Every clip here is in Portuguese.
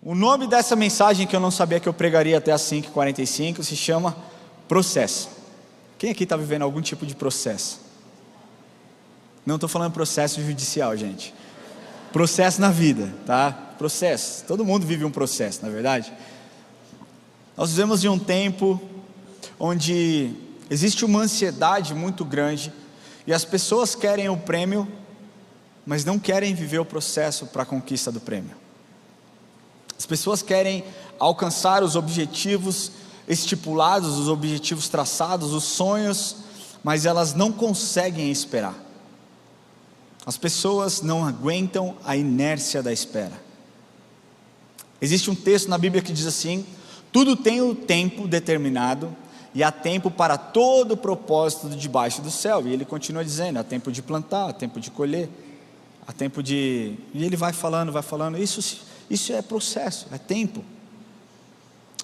O nome dessa mensagem, que eu não sabia que eu pregaria até às 5h45, se chama processo. Quem aqui está vivendo algum tipo de processo? Não estou falando processo judicial, gente. Processo na vida, tá? Processo. Todo mundo vive um processo, não é verdade? Nós vivemos em um tempo onde existe uma ansiedade muito grande e as pessoas querem o prêmio, mas não querem viver o processo para a conquista do prêmio. As pessoas querem alcançar os objetivos estipulados, os objetivos traçados, os sonhos, mas elas não conseguem esperar. As pessoas não aguentam a inércia da espera. Existe um texto na Bíblia que diz assim: tudo tem o tempo determinado e há tempo para todo o propósito debaixo do céu. E ele continua dizendo: há tempo de plantar, há tempo de colher, há tempo de... E ele vai falando, isso é processo, é tempo.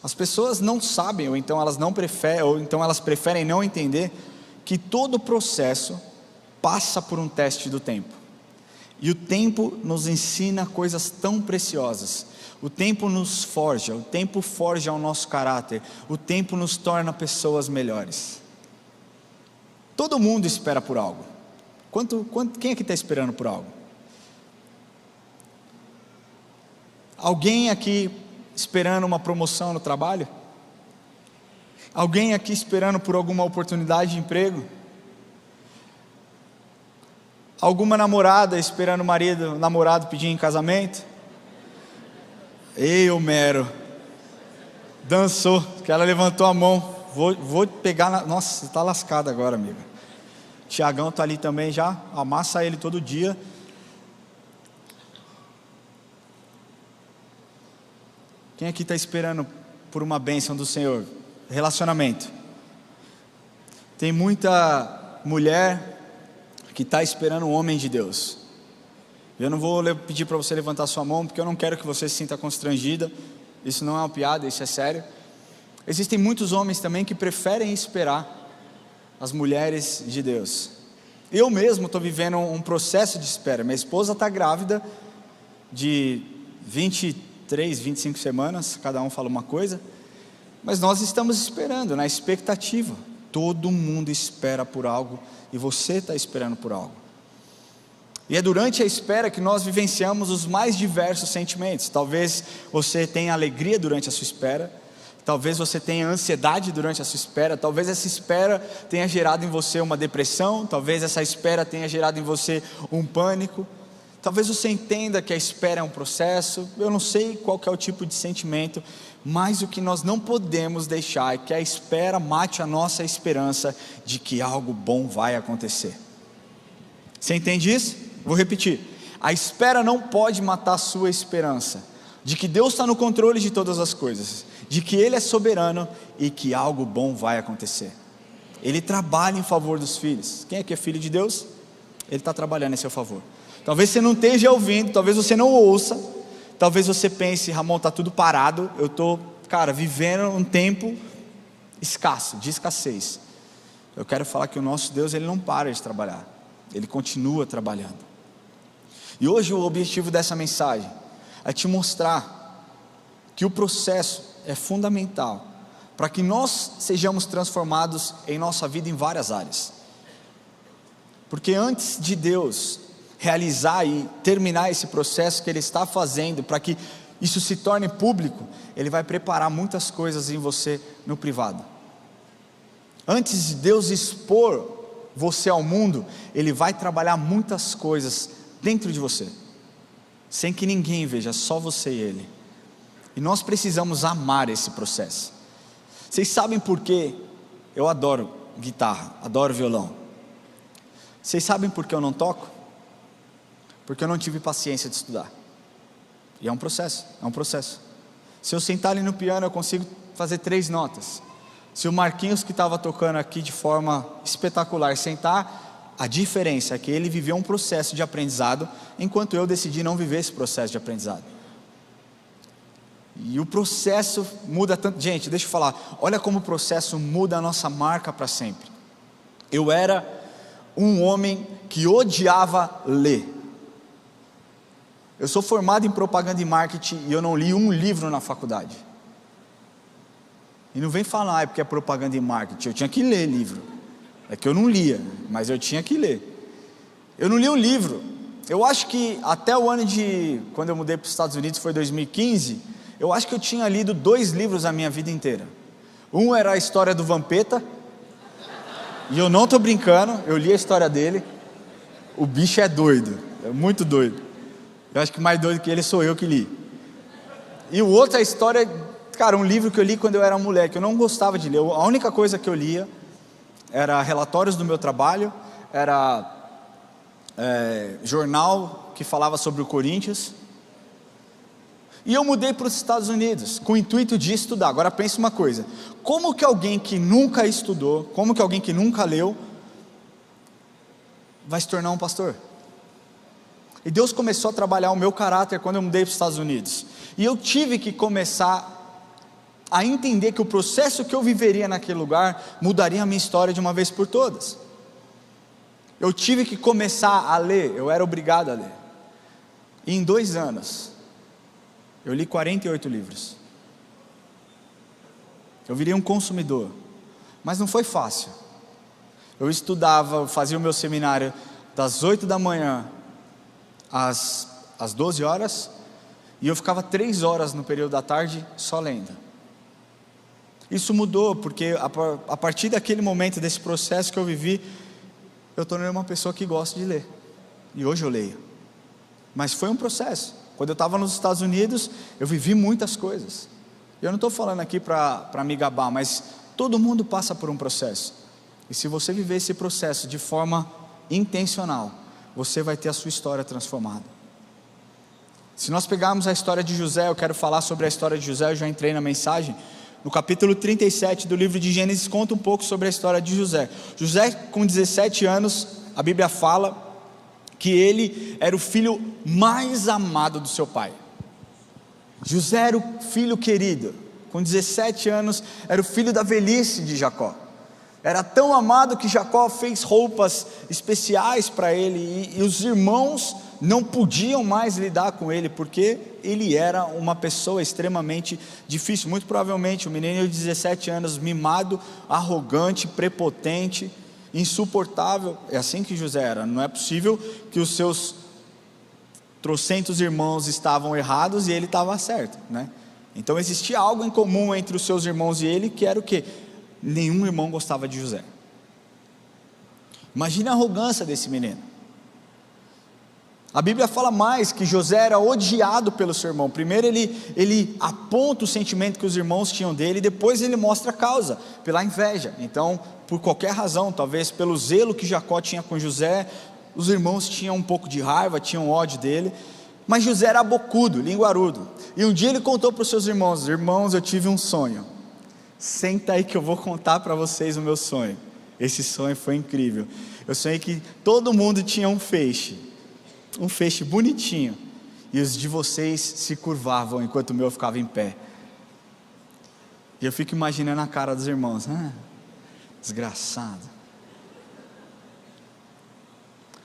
As pessoas não sabem, ou então elas preferem não entender que todo processo passa por um teste do tempo. E o tempo nos ensina coisas tão preciosas. O tempo nos forja, o tempo forja o nosso caráter, o tempo nos torna pessoas melhores. Todo mundo espera por algo. Quem aqui está esperando por algo? Alguém aqui esperando uma promoção no trabalho? Alguém aqui esperando por alguma oportunidade de emprego? Alguma namorada esperando o namorado pedir em casamento? Ei, Homero, dançou, que ela levantou a mão. Vou pegar, nossa, você está lascado agora, amiga. Tiagão está ali também já, amassa ele todo dia. Quem aqui está esperando por uma bênção do Senhor? Relacionamento. Tem muita mulher que está esperando um homem de Deus. Eu não vou pedir para você levantar sua mão, porque eu não quero que você se sinta constrangida. Isso não é uma piada, isso é sério. Existem muitos homens também que preferem esperar as mulheres de Deus. Eu mesmo estou vivendo um processo de espera. Minha esposa está grávida de 23, 25 semanas, cada um fala uma coisa, mas nós estamos esperando, na expectativa. Todo mundo espera por algo, e você está esperando por algo. E é durante a espera que nós vivenciamos os mais diversos sentimentos. Talvez você tenha alegria durante a sua espera, talvez você tenha ansiedade durante a sua espera, talvez essa espera tenha gerado em você uma depressão, talvez essa espera tenha gerado em você um pânico, talvez você entenda que a espera é um processo. Eu não sei qual que é o tipo de sentimento, mas o que nós não podemos deixar é que a espera mate a nossa esperança de que algo bom vai acontecer. Você entende isso? Vou repetir: a espera não pode matar a sua esperança de que Deus está no controle de todas as coisas, de que Ele é soberano e que algo bom vai acontecer. Ele trabalha em favor dos filhos. Quem é filho de Deus? Ele está trabalhando em seu favor. Talvez você não esteja ouvindo, talvez você não ouça, talvez você pense: Ramon, está tudo parado, eu estou, vivendo um tempo escasso, de escassez. Eu quero falar que o nosso Deus, Ele não para de trabalhar, Ele continua trabalhando. E hoje o objetivo dessa mensagem é te mostrar que o processo é fundamental para que nós sejamos transformados em nossa vida em várias áreas. Porque antes de Deus realizar e terminar esse processo que Ele está fazendo para que isso se torne público, Ele vai preparar muitas coisas em você no privado. Antes de Deus expor você ao mundo, Ele vai trabalhar muitas coisas dentro de você, sem que ninguém veja, só você e Ele. E nós precisamos amar esse processo. Vocês sabem por que eu adoro guitarra, adoro violão? Vocês sabem por que eu não toco? Porque eu não tive paciência de estudar. E é um processo. Se eu sentar ali no piano, eu consigo fazer 3 notas. Se o Marquinhos, que estava tocando aqui de forma espetacular, sentar, a diferença é que ele viveu um processo de aprendizado, enquanto eu decidi não viver esse processo de aprendizado. E o processo muda tanto. Gente, deixa eu falar, olha como o processo muda a nossa marca para sempre. Eu era um homem que odiava ler. Eu sou formado em propaganda e marketing e eu não li um livro na faculdade. E não vem falar, é porque é propaganda e marketing. Eu tinha que ler livro. É que eu não lia, mas eu tinha que ler. Eu não li um livro. Eu acho que até o ano quando eu mudei para os Estados Unidos, foi 2015, eu acho que eu tinha lido 2 livros a minha vida inteira. Um era a história do Vampeta, e eu não estou brincando, eu li a história dele. O bicho é doido, é muito doido. Eu acho que mais doido que ele sou eu que li. E o outro é a história, cara, um livro que eu li quando eu era moleque, eu não gostava de ler. A única coisa que eu lia era relatórios do meu trabalho, era jornal que falava sobre o Corinthians. E eu mudei para os Estados Unidos com o intuito de estudar. Agora pense uma coisa: como que alguém que nunca estudou, como que alguém que nunca leu vai se tornar um pastor? E Deus começou a trabalhar o meu caráter quando eu mudei para os Estados Unidos. E eu tive que começar a entender que o processo que eu viveria naquele lugar mudaria a minha história de uma vez por todas. Eu tive que começar a ler, eu era obrigado a ler. E em 2 anos, eu li 48 livros. Eu virei um consumidor, mas não foi fácil. Eu estudava, fazia o meu seminário das 8 da manhã às 12 horas, e eu ficava 3 horas no período da tarde só lendo. Isso mudou, porque a partir daquele momento, desse processo que eu vivi, eu tornei uma pessoa que gosta de ler, e hoje eu leio. Mas foi um processo. Quando eu estava nos Estados Unidos, eu vivi muitas coisas. Eu não estou falando aqui para me gabar, mas todo mundo passa por um processo. E se você viver esse processo de forma intencional, você vai ter a sua história transformada. Se nós pegarmos a história de José, eu quero falar sobre a história de José, eu já entrei na mensagem. No capítulo 37 do livro de Gênesis, conta um pouco sobre a história de José. José, com 17 anos, a Bíblia fala que ele era o filho mais amado do seu pai. José era o filho querido. Com 17 anos, era o filho da velhice de Jacó. Era tão amado que Jacó fez roupas especiais para ele, e os irmãos não podiam mais lidar com ele, porque ele era uma pessoa extremamente difícil. Muito provavelmente um menino de 17 anos, mimado, arrogante, prepotente, insuportável. É assim que José era. Não é possível que os seus trocentos irmãos estavam errados e ele estava certo, né? Então existia algo em comum entre os seus irmãos e ele, que era o quê? Nenhum irmão gostava de José. Imagina a arrogância desse menino. A Bíblia fala mais que José era odiado pelo seu irmão. Primeiro ele aponta o sentimento que os irmãos tinham dele, e depois ele mostra a causa, pela inveja. Então, por qualquer razão, talvez pelo zelo que Jacó tinha com José, os irmãos tinham um pouco de raiva, tinham ódio dele. Mas José era bocudo, linguarudo. E um dia ele contou para os seus irmãos: irmãos, eu tive um sonho. Senta aí que eu vou contar para vocês o meu sonho. Esse sonho foi incrível. Eu sonhei que todo mundo tinha um feixe bonitinho, e os de vocês se curvavam enquanto o meu ficava em pé. E eu fico imaginando a cara dos irmãos: desgraçado.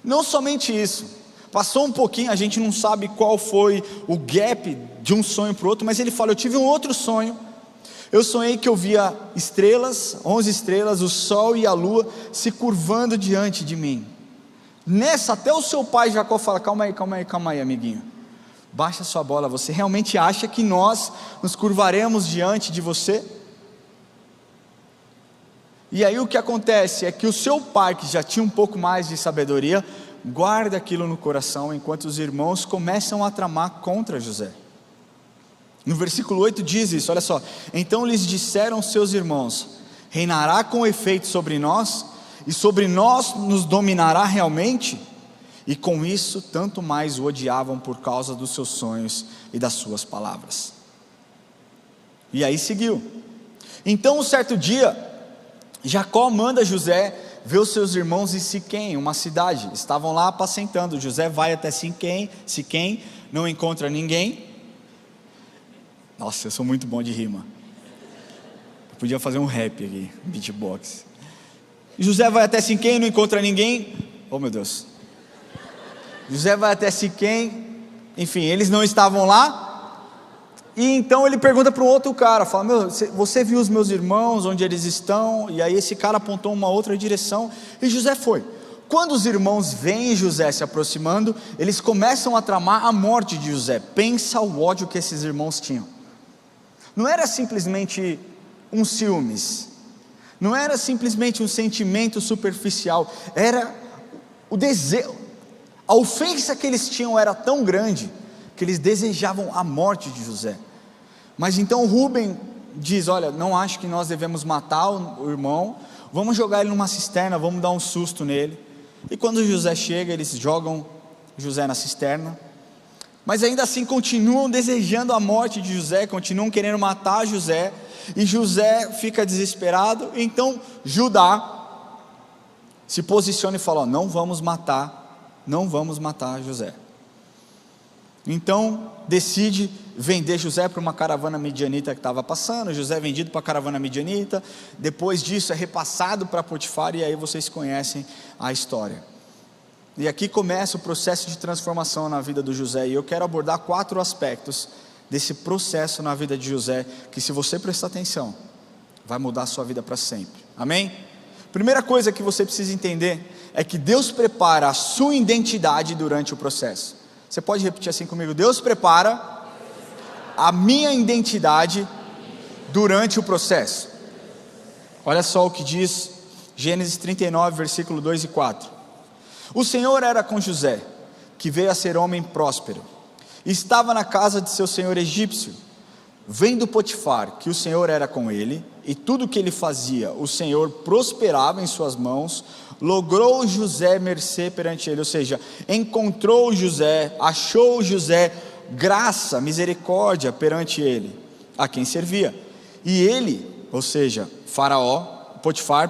Não somente isso, passou um pouquinho, a gente não sabe qual foi o gap de um sonho para o outro, mas ele fala: eu tive um outro sonho. Eu sonhei que eu via estrelas, 11 estrelas, o sol e a lua se curvando diante de mim. Nessa, até o seu pai Jacó fala: calma aí, amiguinho, baixa sua bola. Você realmente acha que nós nos curvaremos diante de você? E aí o que acontece é que o seu pai, que já tinha um pouco mais de sabedoria, guarda aquilo no coração, enquanto os irmãos começam a tramar contra José. No versículo 8 diz isso, olha só: então lhes disseram seus irmãos: reinará com efeito sobre nós, e sobre nós nos dominará realmente? E com isso tanto mais o odiavam por causa dos seus sonhos e das suas palavras. E aí seguiu. Então um certo dia, Jacó manda José ver os seus irmãos em Siquém, uma cidade. Estavam lá apacentando. José vai até Siquém, não encontra ninguém. Nossa, eu sou muito bom de rima. Eu podia fazer um rap aqui, beatbox. José vai até Siquém, não encontra ninguém. Oh meu Deus. José vai até Siquém, enfim, eles não estavam lá, e então ele pergunta para um outro cara, fala, você viu os meus irmãos, onde eles estão? E aí esse cara apontou uma outra direção, e José foi. Quando os irmãos veem José se aproximando, eles começam a tramar a morte de José. Pensa o ódio que esses irmãos tinham. Não era simplesmente um ciúmes, não era simplesmente um sentimento superficial, era o desejo, a ofensa que eles tinham era tão grande, que eles desejavam a morte de José. Mas então Rúben diz, olha, não acho que nós devemos matar o irmão, vamos jogar ele numa cisterna, vamos dar um susto nele. E quando José chega, eles jogam José na cisterna, mas ainda assim continuam desejando a morte de José, continuam querendo matar José, e José fica desesperado. Então Judá se posiciona e fala, não vamos matar José. Então decide vender José para uma caravana midianita que estava passando. José é vendido para a caravana midianita, depois disso é repassado para Potifar, e aí vocês conhecem a história. E aqui começa o processo de transformação na vida do José, e eu quero abordar 4 aspectos desse processo na vida de José, que se você prestar atenção, vai mudar a sua vida para sempre, amém? Primeira coisa que você precisa entender, é que Deus prepara a sua identidade durante o processo. Você pode repetir assim comigo, Deus prepara a minha identidade durante o processo. Olha só o que diz Gênesis 39, versículo 2 e 4. O Senhor era com José, que veio a ser homem próspero, e estava na casa de seu senhor egípcio. Vendo Potifar que o Senhor era com ele, e tudo o que ele fazia, o Senhor prosperava em suas mãos, logrou José mercê perante ele, ou seja, encontrou José, achou José graça, misericórdia perante ele, a quem servia. E ele, ou seja, Potifar,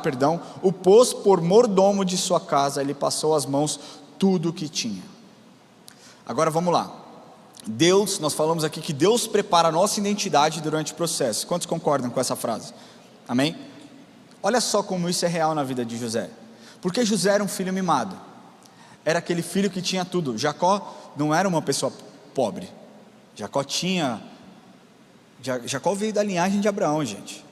o pôs por mordomo de sua casa, ele passou às mãos tudo o que tinha. Agora vamos lá. Nós falamos aqui que Deus prepara a nossa identidade durante o processo. Quantos concordam com essa frase? Amém? Olha só como isso é real na vida de José. Porque José era um filho mimado, era aquele filho que tinha tudo. Jacó não era uma pessoa pobre. Jacó veio da linhagem de Abraão, gente.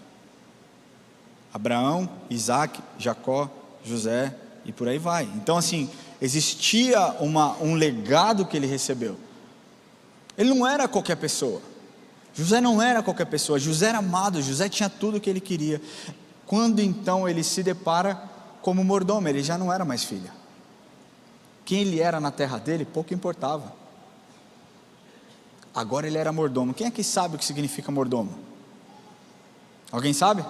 Abraão, Isaac, Jacó, José e por aí vai. Então assim, existia um legado que ele recebeu. Ele não era qualquer pessoa. José não era qualquer pessoa. José era amado, José tinha tudo o que ele queria. Quando então ele se depara como mordomo, ele já não era mais filho. Quem ele era na terra dele, pouco importava. Agora ele era mordomo. Quem aqui sabe o que significa mordomo? Alguém sabe?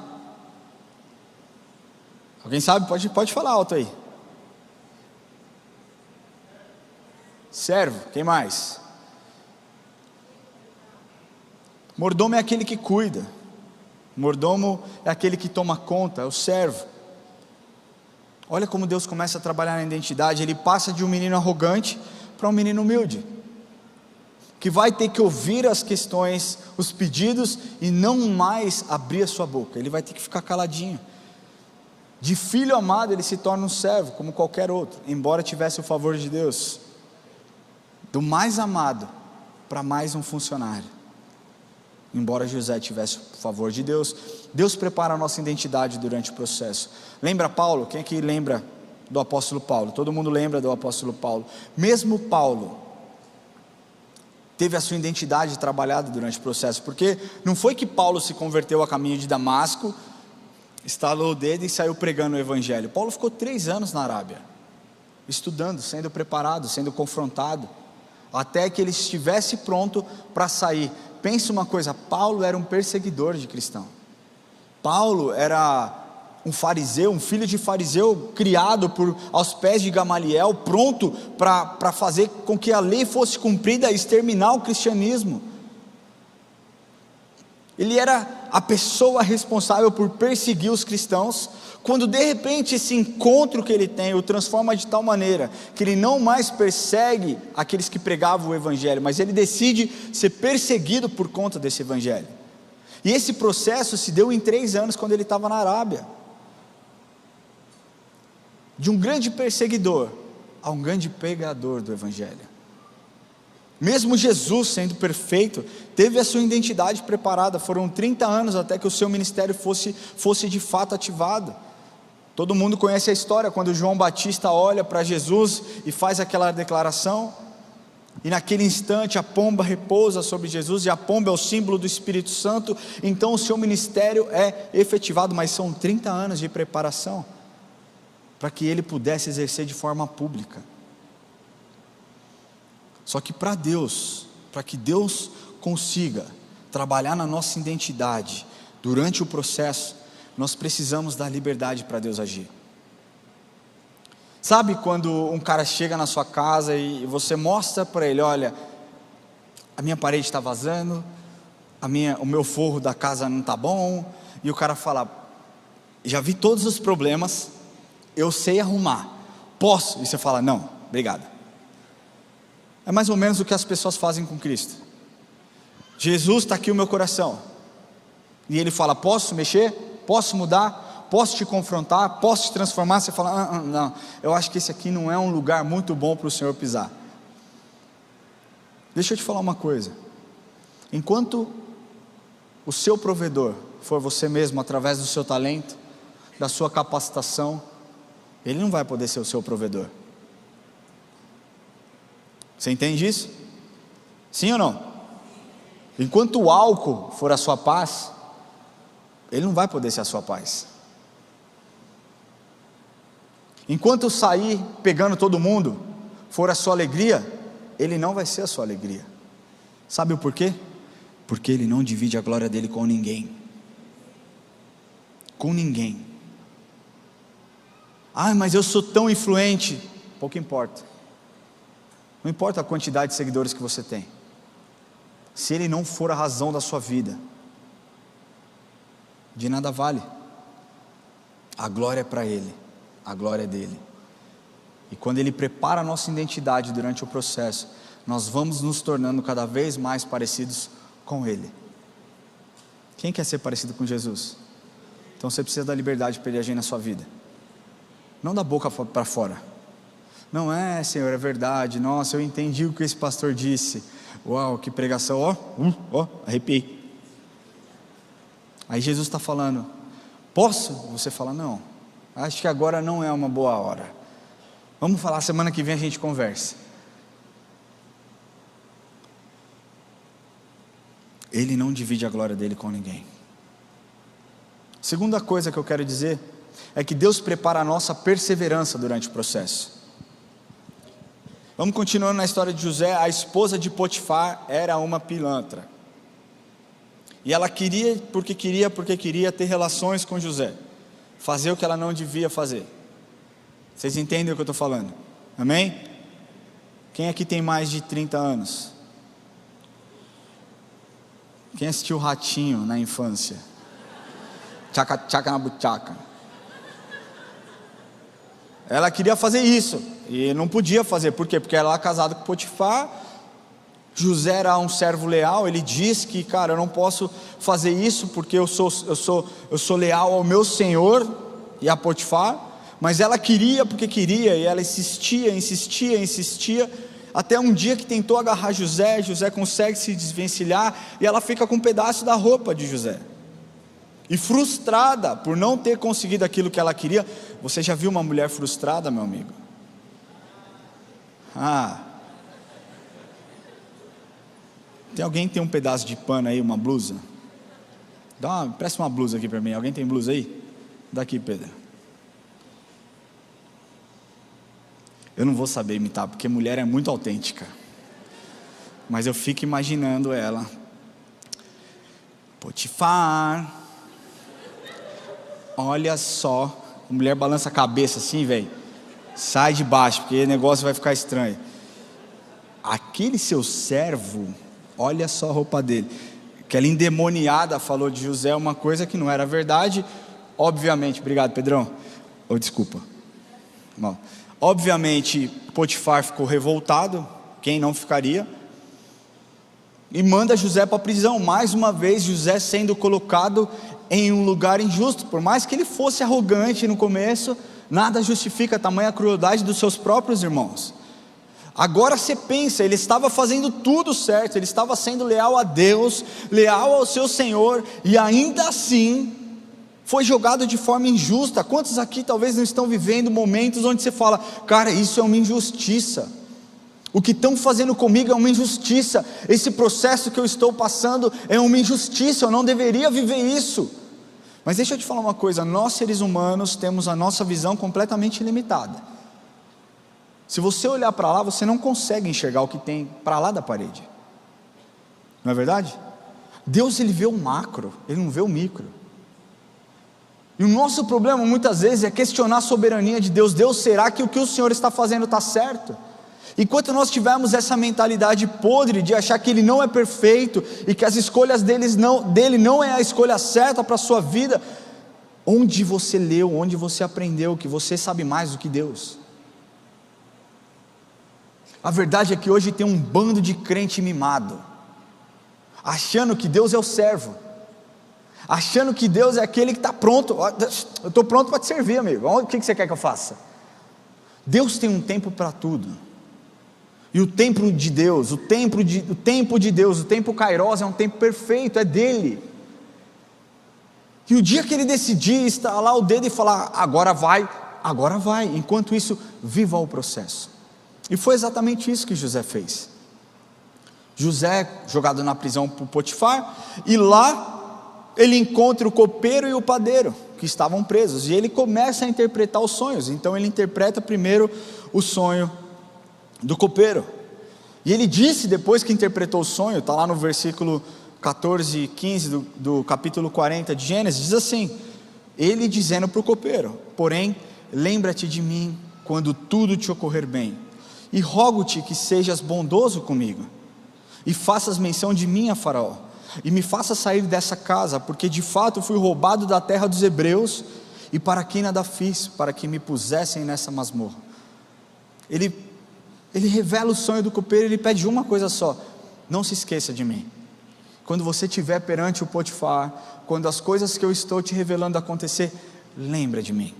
Alguém sabe? Pode falar alto aí. Servo, quem mais? Mordomo é aquele que cuida. Mordomo é aquele que toma conta, é o servo. Olha como Deus começa a trabalhar na identidade. Ele passa de um menino arrogante para um menino humilde, que vai ter que ouvir as questões, os pedidos, e não mais abrir a sua boca. Ele vai ter que ficar caladinho. De filho amado ele se torna um servo, como qualquer outro, embora tivesse o favor de Deus. Do mais amado para mais um funcionário. Embora José tivesse o favor de Deus, Deus prepara a nossa identidade durante o processo. Lembra Paulo? Quem aqui lembra do apóstolo Paulo? Todo mundo lembra do apóstolo Paulo. Mesmo Paulo teve a sua identidade trabalhada durante o processo, porque não foi que Paulo se converteu a caminho de Damasco, estalou o dedo e saiu pregando o evangelho. Paulo ficou 3 anos na Arábia, estudando, sendo preparado, sendo confrontado, até que ele estivesse pronto para sair. Pensa uma coisa, Paulo era um perseguidor de cristão. Paulo era um fariseu, um filho de fariseu, criado aos pés de Gamaliel, pronto para fazer com que a lei fosse cumprida e exterminar o cristianismo. Ele era a pessoa responsável por perseguir os cristãos, quando de repente esse encontro que ele tem o transforma de tal maneira, que ele não mais persegue aqueles que pregavam o evangelho, mas ele decide ser perseguido por conta desse evangelho. E esse processo se deu em 3 anos, quando ele estava na Arábia. De um grande perseguidor a um grande pregador do evangelho. Mesmo Jesus sendo perfeito, teve a sua identidade preparada. Foram 30 anos até que o seu ministério fosse de fato ativado. Todo mundo conhece a história, quando João Batista olha para Jesus e faz aquela declaração, e naquele instante a pomba repousa sobre Jesus, e a pomba é o símbolo do Espírito Santo. Então o seu ministério é efetivado, mas são 30 anos de preparação, para que ele pudesse exercer de forma pública. Só que para que Deus consiga trabalhar na nossa identidade durante o processo, nós precisamos dar liberdade para Deus agir. Sabe quando um cara chega na sua casa e você mostra para ele: olha, a minha parede está vazando, o meu forro da casa não está bom, e o cara fala: já vi todos os problemas, eu sei arrumar, posso? E você fala: não, obrigado. É mais ou menos o que as pessoas fazem com Cristo. Jesus, está aqui o meu coração, e Ele fala: posso mexer? Posso mudar? Posso te confrontar? Posso te transformar? Você fala: não, eu acho que esse aqui não é um lugar muito bom para o Senhor pisar. Deixa eu te falar uma coisa: enquanto o seu provedor for você mesmo, através do seu talento, da sua capacitação, Ele não vai poder ser o seu provedor. Você entende isso? Sim ou não? Enquanto o álcool for a sua paz, ele não vai poder ser a sua paz. Enquanto sair pegando todo mundo for a sua alegria, ele não vai ser a sua alegria. Sabe o porquê? Porque ele não divide a glória dele com ninguém. Com ninguém. Mas eu sou tão influente. Pouco importa. Não importa a quantidade de seguidores que você tem, se ele não for a razão da sua vida, de nada vale. A glória é para Ele, a glória é dele. E quando Ele prepara a nossa identidade durante o processo, nós vamos nos tornando cada vez mais parecidos com Ele. Quem quer ser parecido com Jesus? Então você precisa da liberdade para Ele agir na sua vida, não da boca para fora. Não é, Senhor, é verdade, nossa, eu entendi o que esse pastor disse, uau, que pregação, arrepiei. Aí Jesus está falando: posso? Você fala: não, acho que agora não é uma boa hora, vamos falar, semana que vem a gente conversa. Ele não divide a glória dele com ninguém. Segunda coisa que eu quero dizer é que Deus prepara a nossa perseverança durante o processo. Vamos continuando na história de José. A esposa de Potifar era uma pilantra, e ela queria porque queria ter relações com José, fazer o que ela não devia fazer. Vocês entendem o que eu estou falando? Amém? Quem aqui tem mais de 30 anos? Quem assistiu Ratinho na infância? Tchaca tchaca na buchaca. Ela queria fazer isso e não podia fazer. Por quê? Porque ela era casada com Potifar. José era um servo leal. Ele diz que: cara, eu não posso fazer isso porque eu sou leal ao meu senhor e a Potifar. Mas ela queria porque queria, e ela insistia, até um dia que tentou agarrar José. José consegue se desvencilhar, e ela fica com um pedaço da roupa de José. E frustrada por não ter conseguido aquilo que ela queria. Você já viu uma mulher frustrada, meu amigo? Tem alguém que tem um pedaço de pano aí, uma blusa? Presta uma blusa aqui para mim. Alguém tem blusa aí? Dá aqui, Pedro. Eu não vou saber imitar, porque mulher é muito autêntica, mas eu fico imaginando ela: Potifar, olha só. A mulher balança a cabeça assim, velho. Sai de baixo, porque o negócio vai ficar estranho. Aquele seu servo, olha só a roupa dele. Aquela endemoniada falou de José uma coisa que não era verdade. Obviamente, obrigado, Pedrão. Desculpa. Bom, obviamente, Potifar ficou revoltado. Quem não ficaria? E manda José para a prisão. Mais uma vez, José sendo colocado em um lugar injusto. Por mais que ele fosse arrogante no começo, nada justifica a tamanha crueldade dos seus próprios irmãos. Agora você pensa, ele estava fazendo tudo certo, ele estava sendo leal a Deus, leal ao seu Senhor, e ainda assim foi jogado de forma injusta. Quantos aqui talvez não estão vivendo momentos onde você fala: cara, isso é uma injustiça, o que estão fazendo comigo é uma injustiça, esse processo que eu estou passando é uma injustiça, eu não deveria viver isso. Mas deixa eu te falar uma coisa, nós seres humanos temos a nossa visão completamente limitada. Se você olhar para lá, você não consegue enxergar o que tem para lá da parede, não é verdade? Deus, ele vê o macro, ele não vê o micro. E o nosso problema muitas vezes é questionar a soberania de Deus. Deus, será que o que o Senhor está fazendo está certo? Enquanto nós tivermos essa mentalidade podre de achar que Ele não é perfeito e que as escolhas dele não é a escolha certa para a sua vida, onde você leu, onde você aprendeu que você sabe mais do que Deus? A verdade é que hoje tem um bando de crente mimado, achando que Deus é o servo, achando que Deus é aquele que está pronto. Eu estou pronto para te servir, amigo, o que você quer que eu faça? Deus tem um tempo para tudo, e o tempo de Deus, o tempo de Deus, o tempo Kairos é um tempo perfeito, é dele. E o dia que ele decidir estalar o dedo e falar: agora vai, enquanto isso, viva o processo. E foi exatamente isso que José fez. José jogado na prisão por Potifar, e lá ele encontra o copeiro e o padeiro que estavam presos, e ele começa a interpretar os sonhos. Então ele interpreta primeiro o sonho do copeiro, e ele disse, depois que interpretou o sonho, está lá no versículo 14 e 15 do capítulo 40 de Gênesis, diz assim, ele dizendo para o copeiro: porém, lembra-te de mim quando tudo te ocorrer bem, e rogo-te que sejas bondoso comigo, e faças menção de mim a Faraó, e me faça sair dessa casa, porque de fato fui roubado da terra dos hebreus, e para quem nada fiz, para que me pusessem nessa masmorra. Ele revela o sonho do copeiro, ele pede uma coisa só: não se esqueça de mim. Quando você estiver perante o Potifar, quando as coisas que eu estou te revelando acontecer, lembra de mim.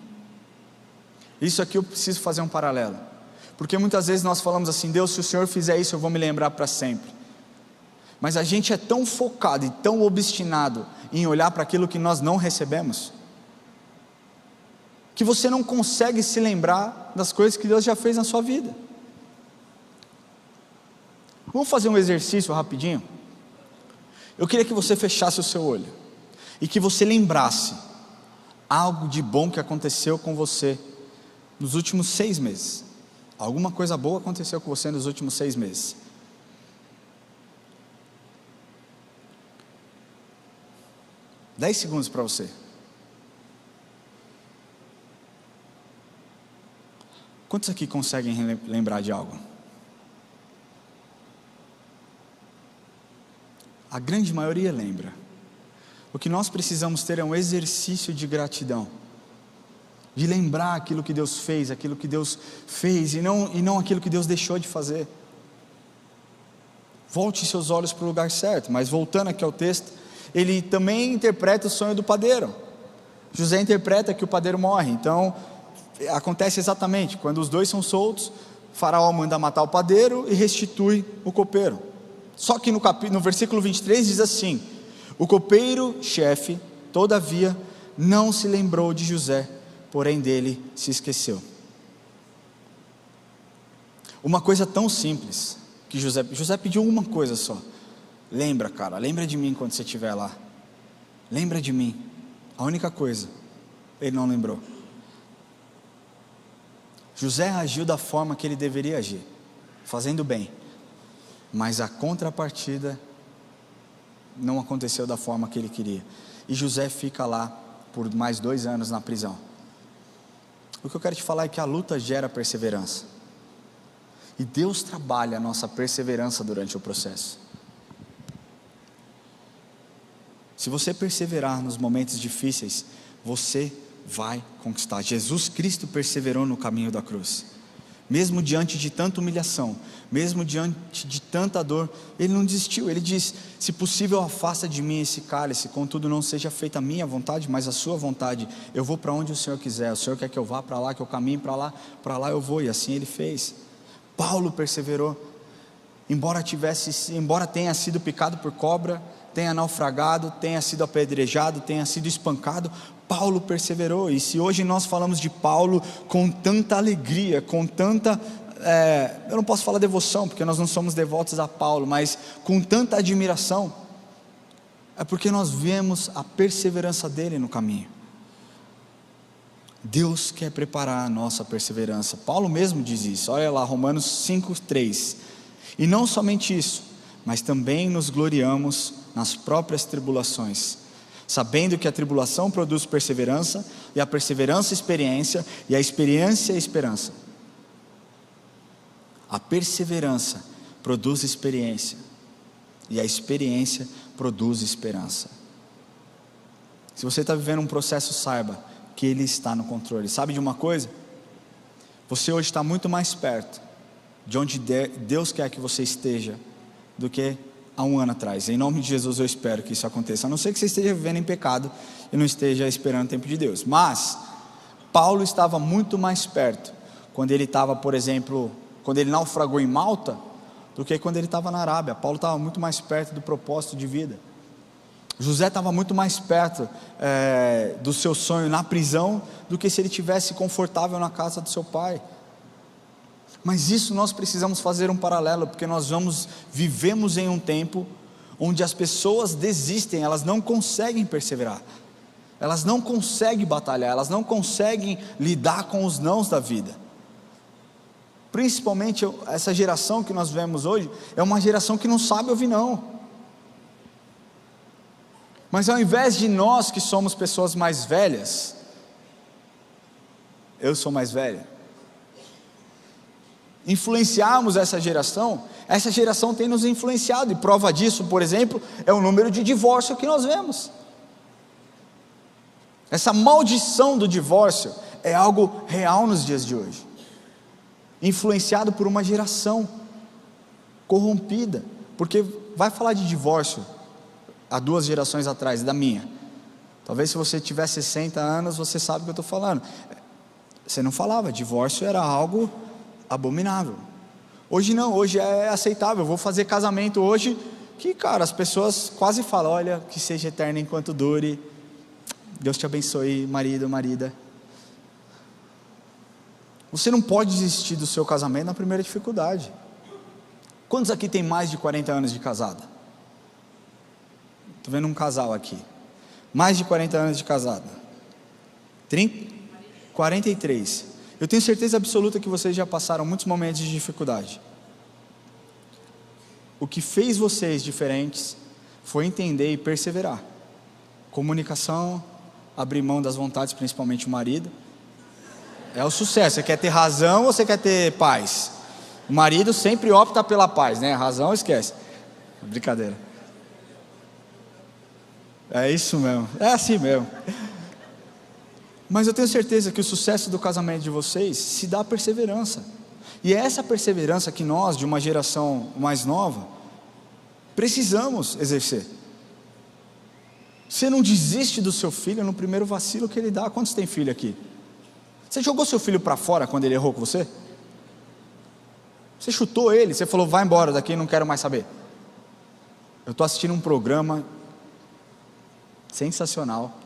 Isso aqui eu preciso fazer um paralelo, porque muitas vezes nós falamos assim: Deus, se o Senhor fizer isso, eu vou me lembrar para sempre. Mas a gente é tão focado e tão obstinado em olhar para aquilo que nós não recebemos, que você não consegue se lembrar das coisas que Deus já fez na sua vida. Vamos fazer um exercício rapidinho? Eu queria que você fechasse o seu olho e que você lembrasse algo de bom que aconteceu com você nos últimos 6 meses. Alguma coisa boa aconteceu com você nos últimos 6 meses. Dez segundos para você. Quantos aqui conseguem lembrar de algo? A grande maioria lembra. O que nós precisamos ter é um exercício de gratidão, de lembrar aquilo que Deus fez, aquilo que Deus fez, e não aquilo que Deus deixou de fazer. Volte seus olhos para o lugar certo. Mas voltando aqui ao texto, ele também interpreta o sonho do padeiro. José interpreta que o padeiro morre. Então acontece exatamente, quando os dois são soltos, Faraó manda matar o padeiro e restitui o copeiro. Só que no versículo 23 diz assim: o copeiro-chefe, todavia, não se lembrou de José, porém dele se esqueceu. Uma coisa tão simples, que José pediu uma coisa só: lembra, cara, lembra de mim quando você estiver lá, lembra de mim. A única coisa, ele não lembrou. José agiu da forma que ele deveria agir, fazendo bem, mas a contrapartida não aconteceu da forma que ele queria, e José fica lá por mais 2 anos na prisão. O que eu quero te falar é que a luta gera perseverança, e Deus trabalha a nossa perseverança durante o processo. Se você perseverar nos momentos difíceis, você vai conquistar. Jesus Cristo perseverou no caminho da cruz, mesmo diante de tanta humilhação, mesmo diante de tanta dor, ele não desistiu. Ele diz: se possível, afasta de mim esse cálice, contudo não seja feita a minha vontade, mas a sua vontade. Eu vou para onde o Senhor quiser. O Senhor quer que eu vá para lá, que eu caminhe para lá eu vou. E assim ele fez. Paulo perseverou, embora tenha sido picado por cobra, tenha naufragado, tenha sido apedrejado, tenha sido espancado, Paulo perseverou. E se hoje nós falamos de Paulo com tanta alegria, com tanta, eu não posso falar devoção, porque nós não somos devotos a Paulo, mas com tanta admiração, é porque nós vemos a perseverança dele no caminho. Deus quer preparar a nossa perseverança. Paulo mesmo diz isso, olha lá, Romanos 5:3. E não somente isso, mas também nos gloriamos nas próprias tribulações, sabendo que a tribulação produz perseverança, e a perseverança experiência, e a experiência esperança. A perseverança produz experiência, e a experiência produz esperança. Se você está vivendo um processo, saiba que Ele está no controle. Sabe de uma coisa? Você hoje está muito mais perto de onde Deus quer que você esteja do que há um ano atrás. Em nome de Jesus eu espero que isso aconteça, a não ser que você esteja vivendo em pecado e não esteja esperando o tempo de Deus. Mas Paulo estava muito mais perto quando ele estava, por exemplo, quando ele naufragou em Malta, do que quando ele estava na Arábia. Paulo estava muito mais perto do propósito de vida. José estava muito mais perto do seu sonho na prisão do que se ele estivesse confortável na casa do seu pai. Mas isso nós precisamos fazer um paralelo, porque nós vivemos em um tempo onde as pessoas desistem, elas não conseguem perseverar, elas não conseguem batalhar, elas não conseguem lidar com os nãos da vida. Principalmente essa geração que nós vemos hoje, é uma geração que não sabe ouvir não. Mas ao invés de nós que somos pessoas mais velhas, eu sou mais velho, influenciarmos essa geração tem nos influenciado, e prova disso, por exemplo, é o número de divórcio que nós vemos. Essa maldição do divórcio é algo real nos dias de hoje, influenciado por uma geração corrompida, porque vai falar de divórcio há 2 gerações atrás, da minha, talvez se você tiver 60 anos, você sabe o que eu estou falando. Você não falava, divórcio era algo abominável. Hoje não, hoje é aceitável. Eu vou fazer casamento hoje, que cara, as pessoas quase falam, olha, que seja eterno enquanto dure, Deus te abençoe, marido, marida. Você não pode desistir do seu casamento na primeira dificuldade. Quantos aqui tem mais de 40 anos de casada? Estou vendo um casal aqui, mais de 40 anos de casada. 43. Eu tenho certeza absoluta que vocês já passaram muitos momentos de dificuldade. O que fez vocês diferentes foi entender e perseverar. Comunicação, abrir mão das vontades, principalmente o marido. É o sucesso. Você quer ter razão ou você quer ter paz? O marido sempre opta pela paz, né? A razão esquece. Brincadeira. É isso mesmo, é assim mesmo. Mas eu tenho certeza que o sucesso do casamento de vocês se dá a perseverança. E é essa perseverança que nós, de uma geração mais nova, precisamos exercer. Você não desiste do seu filho no primeiro vacilo que ele dá. Quantos tem filho aqui? Você jogou seu filho para fora quando ele errou com você? Você chutou ele, você falou, vai embora daqui, não quero mais saber. Eu estou assistindo um programa sensacional,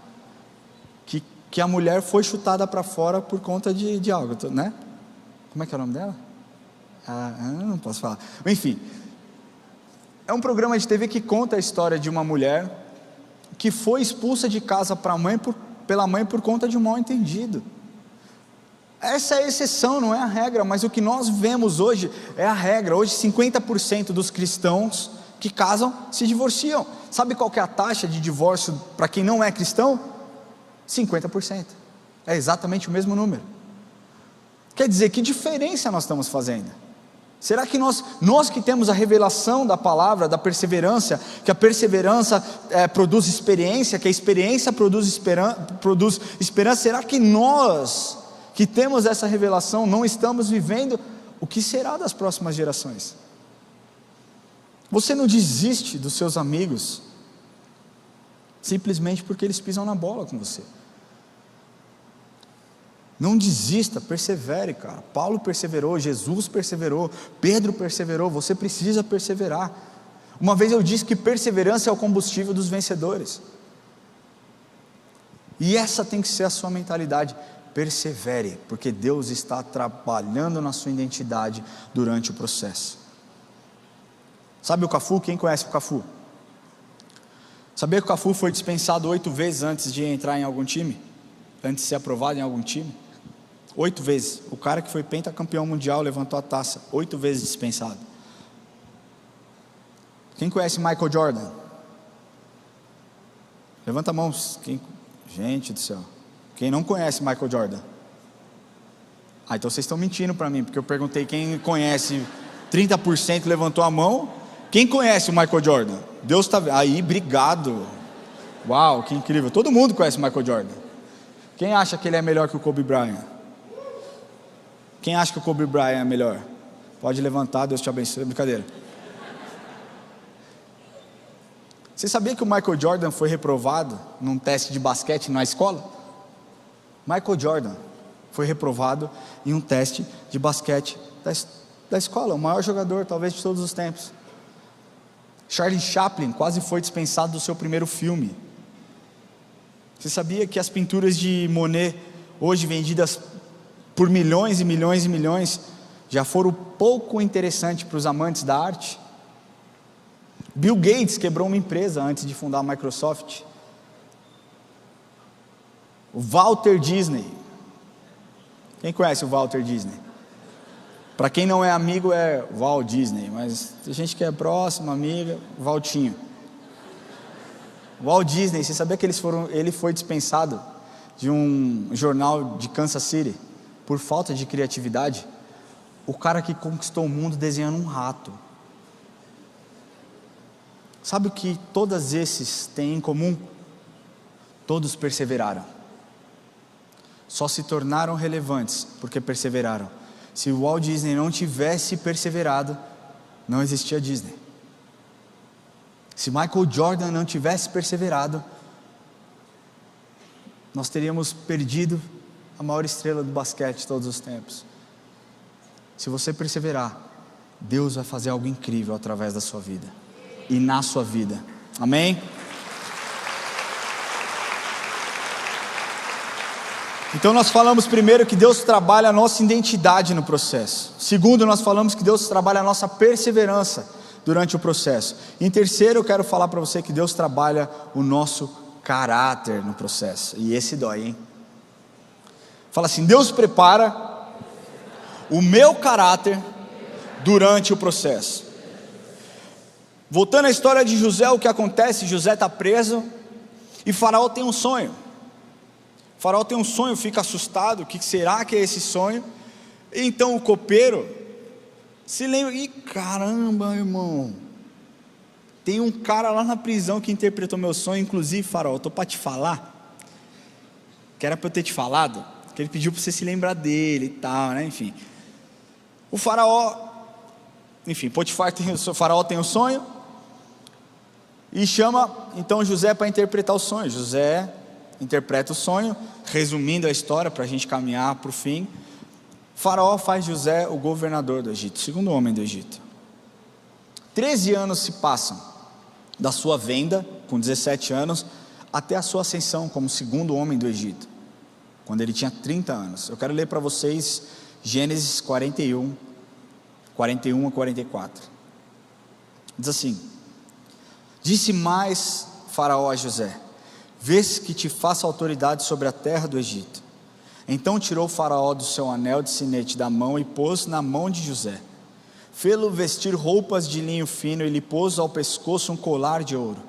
que a mulher foi chutada para fora por conta de algo, né? Como é que é o nome dela? Não posso falar. Enfim, é um programa de TV que conta a história de uma mulher que foi expulsa de casa pela mãe por conta de um mal entendido. Essa é a exceção, não é a regra, mas o que nós vemos hoje é a regra. Hoje 50% dos cristãos que casam se divorciam. Sabe qual que é a taxa de divórcio para quem não é cristão? 50%. É exatamente o mesmo número. Quer dizer, que diferença nós estamos fazendo? Será que nós que temos a revelação da palavra, da perseverança, que a perseverança produz experiência, que a experiência produz esperança, será que nós que temos essa revelação não estamos vivendo o que será das próximas gerações? Você não desiste dos seus amigos simplesmente porque eles pisam na bola com você. Não desista, persevere, cara. Paulo perseverou, Jesus perseverou, Pedro perseverou, você precisa perseverar. Uma vez eu disse que perseverança é o combustível dos vencedores. E essa tem que ser a sua mentalidade. Persevere, porque Deus está trabalhando na sua identidade durante o processo. Sabe o Cafu? Quem conhece o Cafu? Sabia que o Cafu foi dispensado 8 vezes antes de entrar em algum time? Antes de ser aprovado em algum time? 8 vezes. O cara que foi pentacampeão mundial levantou a taça. 8 vezes dispensado. Quem conhece Michael Jordan? Levanta a mão. Gente do céu. Quem não conhece Michael Jordan? Então vocês estão mentindo para mim, porque eu perguntei quem conhece, 30% levantou a mão. Quem conhece o Michael Jordan? Deus está aí, obrigado. Uau, que incrível. Todo mundo conhece o Michael Jordan. Quem acha que ele é melhor que o Kobe Bryant? Quem acha que o Kobe Bryant é melhor? Pode levantar, Deus te abençoe. Brincadeira. Você sabia que o Michael Jordan foi reprovado num teste de basquete na escola? Michael Jordan foi reprovado em um teste de basquete da escola, o maior jogador talvez de todos os tempos. Charlie Chaplin quase foi dispensado do seu primeiro filme. Você sabia que as pinturas de Monet, hoje vendidas por milhões e milhões e milhões, já foram pouco interessantes para os amantes da arte? Bill Gates quebrou uma empresa antes de fundar a Microsoft. O Walter Disney. Quem conhece o Walter Disney? Para quem não é amigo é Walt Disney, mas tem gente que é próxima, amiga, Valtinho. Walt Disney, você sabia que ele foi dispensado de um jornal de Kansas City por falta de criatividade? O cara que conquistou o mundo desenhando um rato. Sabe o que todos esses têm em comum? Todos perseveraram. Só se tornaram relevantes porque perseveraram. Se o Walt Disney não tivesse perseverado, não existia Disney. Se Michael Jordan não tivesse perseverado, nós teríamos perdido a maior estrela do basquete de todos os tempos. Se você perseverar, Deus vai fazer algo incrível através da sua vida e na sua vida. Amém? Então nós falamos primeiro que Deus trabalha a nossa identidade no processo. Segundo, nós falamos que Deus trabalha a nossa perseverança durante o processo. Em terceiro, eu quero falar para você que Deus trabalha o nosso caráter no processo. E esse dói, hein? Fala assim: Deus prepara o meu caráter durante o processo. Voltando à história de José, o que acontece? José está preso e Faraó tem um sonho. Faraó tem um sonho, fica assustado, o que será que é esse sonho? E então o copeiro se lembra, e caramba, irmão, tem um cara lá na prisão que interpretou meu sonho, inclusive Faraó, estou para te falar, que era para eu ter te falado, que ele pediu para você se lembrar dele e tal, né? Enfim, o Faraó, enfim, Faraó tem um sonho, e chama então José para interpretar o sonho. José interpreta o sonho, resumindo a história para a gente caminhar para o fim. Faraó faz José o governador do Egito, segundo homem do Egito. 13 anos se passam da sua venda, com 17 anos, até a sua ascensão como segundo homem do Egito, quando ele tinha 30 anos. Eu quero ler para vocês Gênesis 41 a 44. Diz assim: Disse mais Faraó a José: Vês que te faço autoridade sobre a terra do Egito. Então tirou o Faraó do seu anel de sinete da mão e pôs na mão de José. Fê-lo vestir roupas de linho fino e lhe pôs ao pescoço um colar de ouro.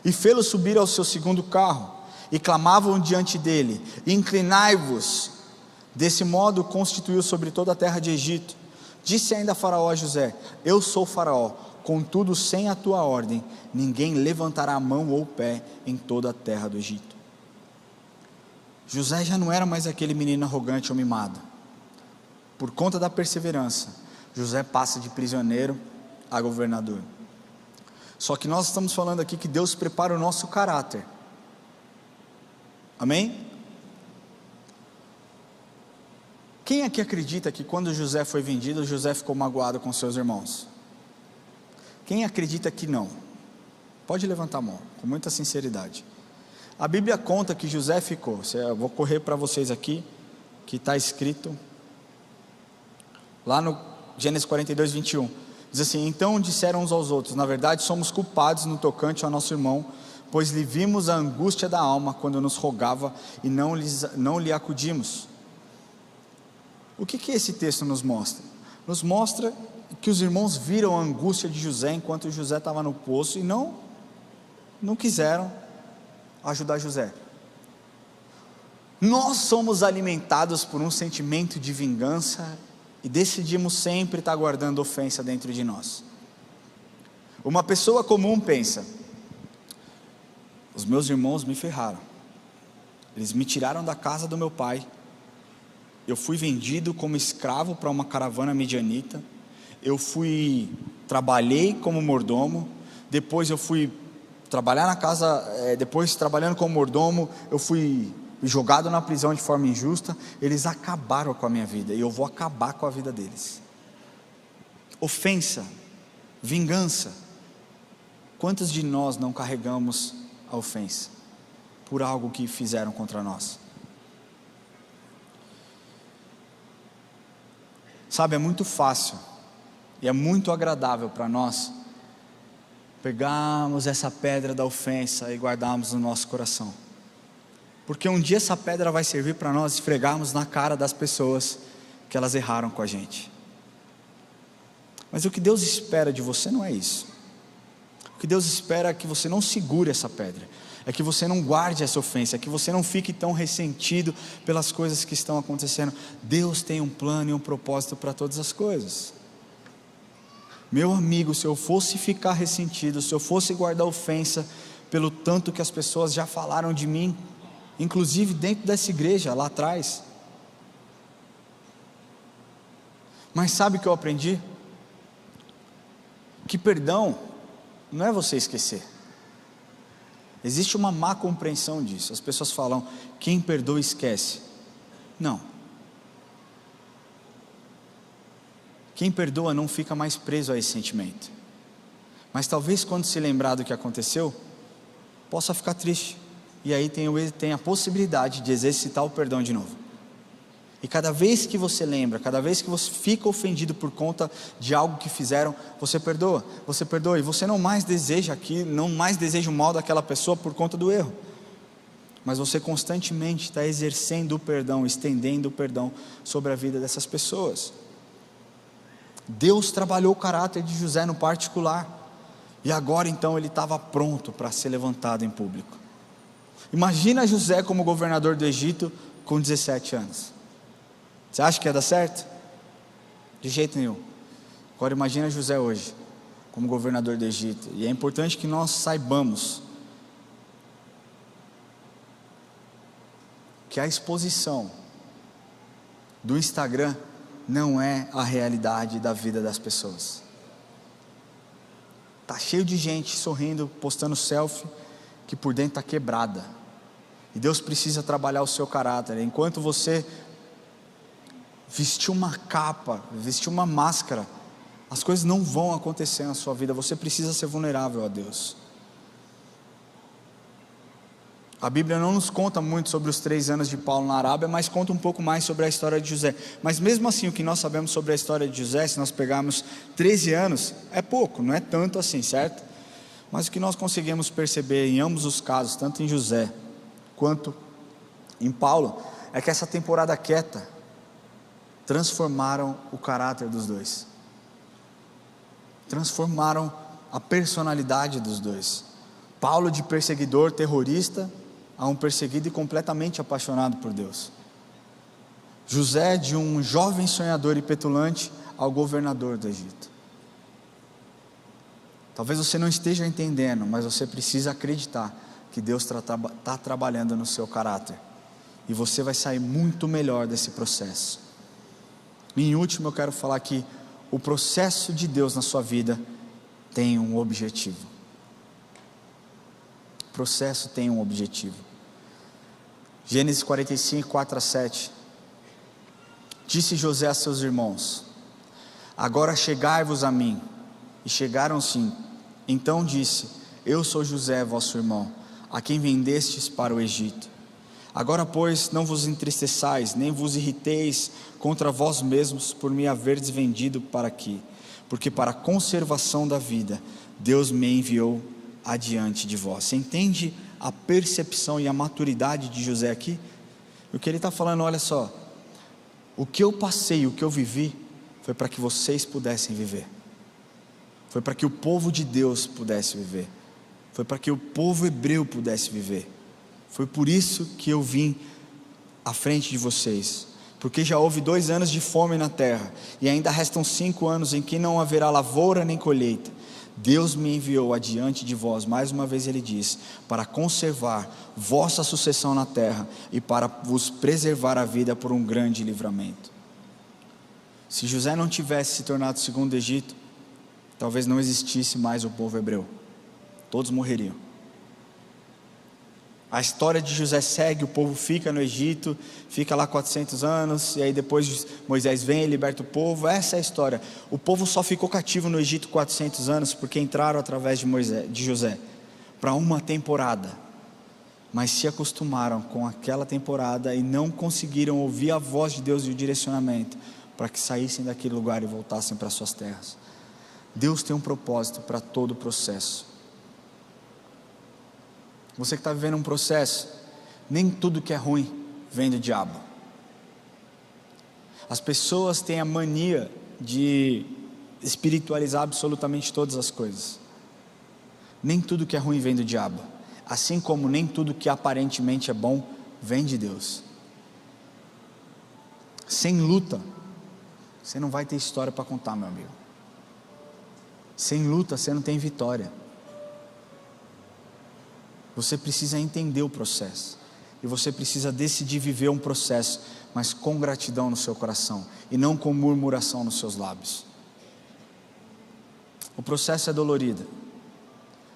E fê-lo subir ao seu segundo carro. E clamavam diante dele: Inclinai-vos. Desse modo constituiu sobre toda a terra de Egito. Disse ainda Faraó a José: Eu sou Faraó, contudo sem a tua ordem ninguém levantará a mão ou o pé em toda a terra do Egito. José já não era mais aquele menino arrogante ou mimado. Por conta da perseverança, José passa de prisioneiro a governador. Só que nós estamos falando aqui que Deus prepara o nosso caráter. Amém? Quem aqui acredita que quando José foi vendido, José ficou magoado com seus irmãos? Quem acredita que não? Pode levantar a mão, com muita sinceridade. A Bíblia conta que José ficou, eu vou correr para vocês aqui, que está escrito lá no Gênesis 42, 21, diz assim: então disseram uns aos outros, na verdade somos culpados no tocante ao nosso irmão, pois lhe vimos a angústia da alma quando nos rogava e não lhe acudimos. O que esse texto nos mostra? Nos mostra que os irmãos viram a angústia de José enquanto José estava no poço e não quiseram ajudar José. Nós somos alimentados por um sentimento de vingança e decidimos sempre estar guardando ofensa dentro de nós. Uma pessoa comum pensa: os meus irmãos me ferraram, eles me tiraram da casa do meu pai, eu fui vendido como escravo para uma caravana midianita, trabalhei como mordomo, depois eu fui trabalhar na casa, depois trabalhando como mordomo, eu fui jogado na prisão de forma injusta, eles acabaram com a minha vida, e eu vou acabar com a vida deles. Ofensa, vingança. Quantos de nós não carregamos a ofensa por algo que fizeram contra nós? Sabe, é muito fácil e é muito agradável para nós pegarmos essa pedra da ofensa e guardarmos no nosso coração, porque um dia essa pedra vai servir para nós esfregarmos na cara das pessoas que elas erraram com a gente. Mas o que Deus espera de você não é isso. O que Deus espera é que você não segure essa pedra, é que você não guarde essa ofensa, é que você não fique tão ressentido pelas coisas que estão acontecendo. Deus tem um plano e um propósito para todas as coisas. Meu amigo, se eu fosse ficar ressentido, se eu fosse guardar ofensa pelo tanto que as pessoas já falaram de mim, inclusive dentro dessa igreja, lá atrás. Mas sabe o que eu aprendi? Que perdão não é você esquecer. Existe uma má compreensão disso. As pessoas falam: quem perdoa esquece. Não. Quem perdoa não fica mais preso a esse sentimento. Mas talvez quando se lembrar do que aconteceu, possa ficar triste. E aí tem a possibilidade de exercitar o perdão de novo. E cada vez que você lembra, cada vez que você fica ofendido por conta de algo que fizeram, você perdoa, e você não mais deseja o mal daquela pessoa por conta do erro, mas você constantemente está exercendo o perdão, estendendo o perdão sobre a vida dessas pessoas. Deus trabalhou o caráter de José no particular, e agora então ele estava pronto para ser levantado em público. Imagina José como governador do Egito com 17 anos. Você acha que ia dar certo? De jeito nenhum. Agora imagina José hoje como governador do Egito. E é importante que nós saibamos que a exposição do Instagram não é a realidade da vida das pessoas. Está cheio de gente sorrindo, postando selfie, que por dentro está quebrada. E Deus precisa trabalhar o seu caráter. Enquanto você vestir uma capa, vestir uma máscara, as coisas não vão acontecer na sua vida. Você precisa ser vulnerável a Deus. A Bíblia não nos conta muito sobre os 3 anos de Paulo na Arábia, mas conta um pouco mais sobre a história de José. Mas mesmo assim, o que nós sabemos sobre a história de José, se nós pegarmos 13 anos, é pouco, não é tanto assim, certo? Mas o que nós conseguimos perceber em ambos os casos, tanto em José quanto em Paulo, é que essa temporada quieta transformaram o caráter dos dois, transformaram a personalidade dos dois. Paulo, de perseguidor, terrorista, a um perseguido e completamente apaixonado por Deus. José, de um jovem sonhador e petulante, ao governador do Egito. Talvez você não esteja entendendo, mas você precisa acreditar que Deus está trabalhando no seu caráter, e você vai sair muito melhor desse processo. E em último, eu quero falar que o processo de Deus na sua vida tem um objetivo. O processo tem um objetivo. Gênesis 45, 4 a 7 Disse José a seus irmãos: agora chegai-vos a mim. E chegaram sim. Então disse: eu sou José, vosso irmão, a quem vendestes para o Egito. Agora, pois, não vos entristeçais, nem vos irriteis contra vós mesmos por me haverdes vendido para aqui, porque para a conservação da vida Deus me enviou adiante de vós. Você entende a percepção e a maturidade de José aqui? O que ele está falando, olha só, o que eu passei, o que eu vivi, foi para que vocês pudessem viver, foi para que o povo de Deus pudesse viver, foi para que o povo hebreu pudesse viver. Foi por isso que eu vim à frente de vocês, porque já houve 2 anos de fome na terra, e ainda restam 5 anos em que não haverá lavoura nem colheita. Deus me enviou adiante de vós, mais uma vez ele diz, para conservar vossa sucessão na terra, e para vos preservar a vida por um grande livramento. Se José não tivesse se tornado segundo Egito, talvez não existisse mais o povo hebreu, todos morreriam. A história de José segue, o povo fica no Egito, fica lá 400 anos, e aí depois Moisés vem e liberta o povo. Essa é a história. O povo só ficou cativo no Egito 400 anos, porque entraram através de José, para uma temporada, mas se acostumaram com aquela temporada, e não conseguiram ouvir a voz de Deus e o direcionamento, para que saíssem daquele lugar e voltassem para suas terras. Deus tem um propósito para todo o processo. Você que está vivendo um processo, nem tudo que é ruim vem do diabo. As pessoas têm a mania de espiritualizar absolutamente todas as coisas. Nem tudo que é ruim vem do diabo, assim como nem tudo que aparentemente é bom vem de Deus. Sem luta, você não vai ter história para contar, meu amigo. Sem luta, você não tem vitória. Você precisa entender o processo, e você precisa decidir viver um processo, mas com gratidão no seu coração, e não com murmuração nos seus lábios. O processo é dolorido,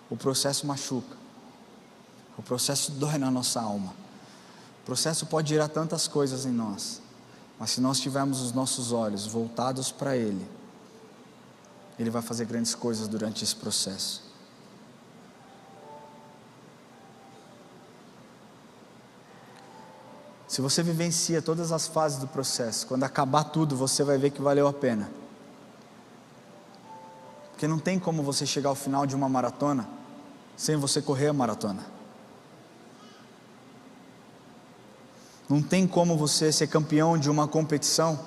o processo machuca, o processo dói na nossa alma, o processo pode gerar tantas coisas em nós, mas se nós tivermos os nossos olhos voltados para Ele, Ele vai fazer grandes coisas durante esse processo. Se você vivencia todas as fases do processo, quando acabar tudo, você vai ver que valeu a pena. Porque não tem como você chegar ao final de uma maratona sem você correr a maratona. Não tem como você ser campeão de uma competição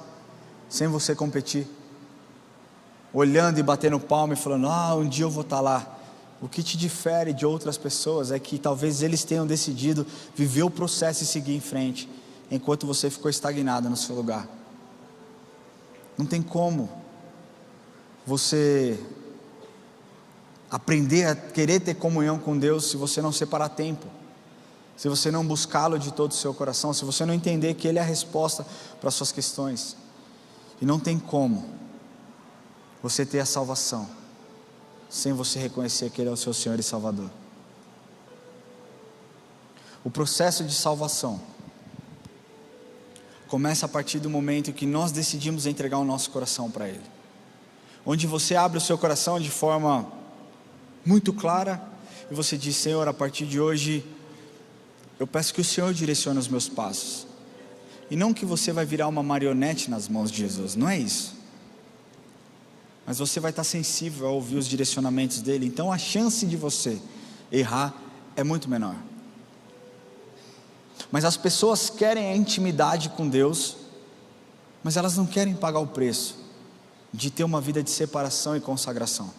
sem você competir. Olhando e batendo palma e falando: um dia eu vou estar lá. O que te difere de outras pessoas é que talvez eles tenham decidido viver o processo e seguir em frente, enquanto você ficou estagnado no seu lugar. Não tem como você aprender a querer ter comunhão com Deus se você não separar tempo, se você não buscá-lo de todo o seu coração, se você não entender que Ele é a resposta para as suas questões. E não tem como você ter a salvação sem você reconhecer que Ele é o seu Senhor e Salvador. O processo de salvação começa a partir do momento que nós decidimos entregar o nosso coração para Ele, onde você abre o seu coração de forma muito clara, e você diz: Senhor, a partir de hoje, eu peço que o Senhor direcione os meus passos, e não que você vai virar uma marionete nas mãos de Jesus, não é isso, mas você vai estar sensível a ouvir os direcionamentos dEle, então a chance de você errar é muito menor. Mas as pessoas querem a intimidade com Deus, mas elas não querem pagar o preço de ter uma vida de separação e consagração.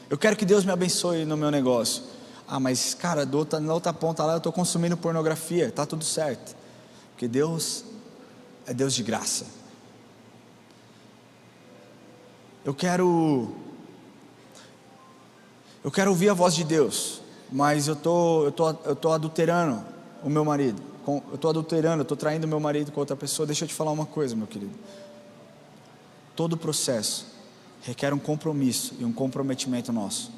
Eu quero que Deus me abençoe no meu negócio. Mas cara, na outra ponta lá eu estou consumindo pornografia, está tudo certo, porque Deus é Deus de graça. Eu quero ouvir a voz de Deus, mas eu tô adulterando o meu marido, eu estou traindo o meu marido com outra pessoa. Deixa eu te falar uma coisa, meu querido, todo processo requer um compromisso e um comprometimento nosso.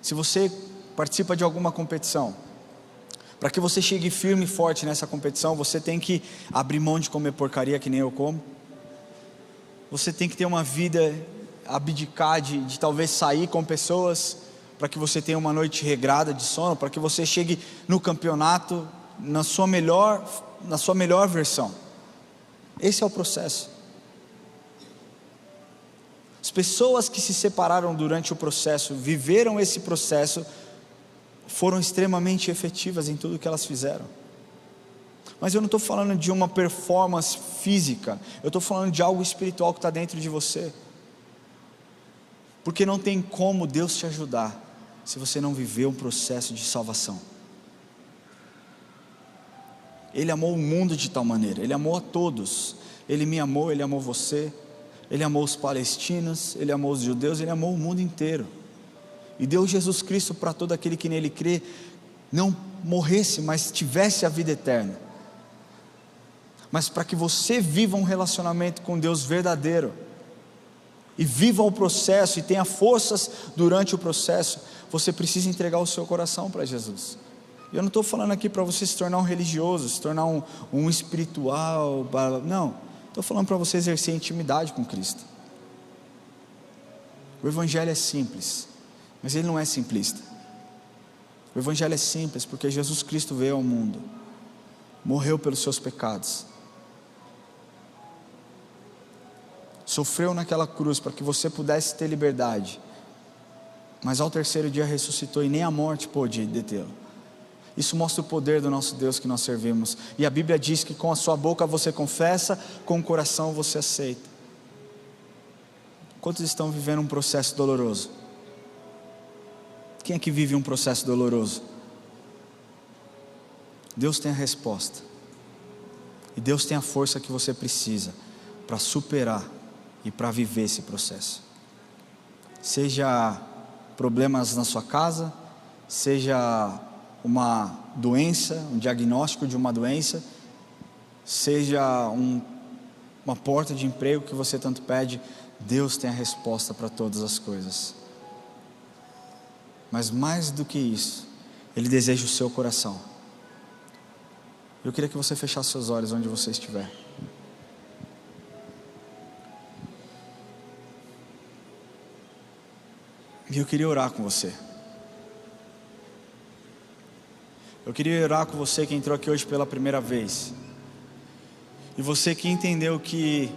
Se você participa de alguma competição, Para que você chegue firme e forte nessa competição, você tem que abrir mão de comer porcaria que nem eu como. Você tem que ter uma vida, abdicar de talvez sair com pessoas, para que você tenha uma noite regrada de sono, para que você chegue no campeonato na sua melhor versão. Esse é o processo. As pessoas que se separaram durante o processo, viveram esse processo, foram extremamente efetivas em tudo que elas fizeram. Mas eu não estou falando de uma performance física, eu estou falando de algo espiritual que está dentro de você. Porque não tem como Deus te ajudar se você não viver um processo de salvação. Ele amou o mundo de tal maneira, Ele amou a todos. Ele me amou, Ele amou você, Ele amou os palestinos, Ele amou os judeus, Ele amou o mundo inteiro. E deu Jesus Cristo para todo aquele que nele crê, não morresse, mas tivesse a vida eterna. Mas para que você viva um relacionamento com Deus verdadeiro, e viva o processo, e tenha forças durante o processo, você precisa entregar o seu coração para Jesus. Eu não estou falando aqui para você se tornar um religioso, se tornar um espiritual, não, estou falando para você exercer intimidade com Cristo. O Evangelho é simples, mas ele não é simplista. O Evangelho é simples porque Jesus Cristo veio ao mundo, morreu pelos seus pecados, sofreu naquela cruz para que você pudesse ter liberdade, mas ao terceiro dia ressuscitou e nem a morte pôde detê-lo. Isso mostra o poder do nosso Deus que nós servimos. E a Bíblia diz que com a sua boca você confessa, com o coração você aceita. Quantos estão vivendo um processo doloroso? Quem é que vive um processo doloroso? Deus tem a resposta, e Deus tem a força que você precisa para superar e para viver esse processo. Seja problemas na sua casa, seja uma doença, um diagnóstico de uma doença, seja uma porta de emprego que você tanto pede, Deus tem a resposta para todas as coisas. Mas mais do que isso, Ele deseja o seu coração. Eu queria que você fechasse seus olhos onde você estiver. E eu queria orar com você. Eu queria orar com você que entrou aqui hoje pela primeira vez. E você que entendeu que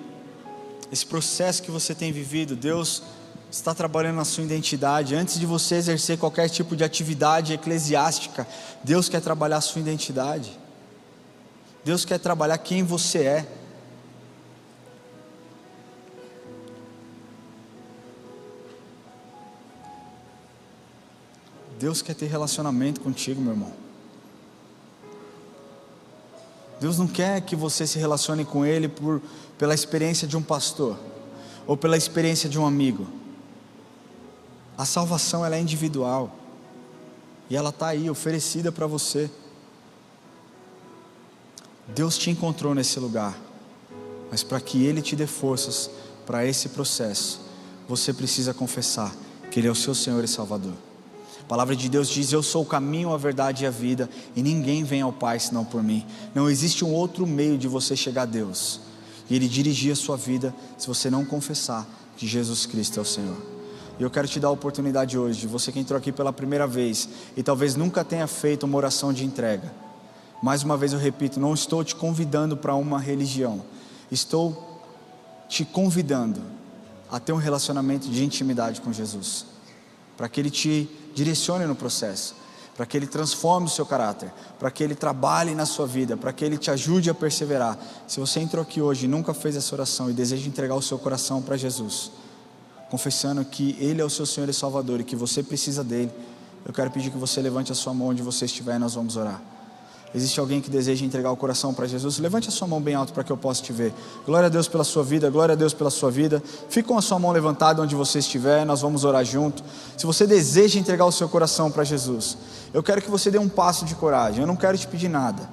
esse processo que você tem vivido, Deus está trabalhando na sua identidade. Antes de você exercer qualquer tipo de atividade eclesiástica, Deus quer trabalhar a sua identidade. Deus quer trabalhar quem você é. Deus quer ter relacionamento contigo, meu irmão. Deus não quer que você se relacione com Ele pela experiência de um pastor, ou pela experiência de um amigo. A salvação ela é individual, e ela está aí, oferecida para você. Deus te encontrou nesse lugar, mas para que Ele te dê forças para esse processo, você precisa confessar que Ele é o seu Senhor e Salvador. A palavra de Deus diz: eu sou o caminho, a verdade e a vida, e ninguém vem ao Pai senão por mim. Não existe um outro meio de você chegar a Deus, e Ele dirigir a sua vida, se você não confessar que Jesus Cristo é o Senhor. E eu quero te dar a oportunidade hoje, você que entrou aqui pela primeira vez, e talvez nunca tenha feito uma oração de entrega. Mais uma vez eu repito, não estou te convidando para uma religião, estou te convidando a ter um relacionamento de intimidade com Jesus, para que Ele te direcione no processo, para que Ele transforme o seu caráter, para que Ele trabalhe na sua vida, para que Ele te ajude a perseverar. Se você entrou aqui hoje e nunca fez essa oração e deseja entregar o seu coração para Jesus, confessando que Ele é o seu Senhor e Salvador e que você precisa dEle, eu quero pedir que você levante a sua mão onde você estiver e nós vamos orar. Existe alguém que deseja entregar o coração para Jesus? Levante a sua mão bem alto para que eu possa te ver. Glória a Deus pela sua vida, glória a Deus pela sua vida. Fique com a sua mão levantada onde você estiver, nós vamos orar junto. Se você deseja entregar o seu coração para Jesus, eu quero que você dê um passo de coragem. Eu não quero te pedir nada,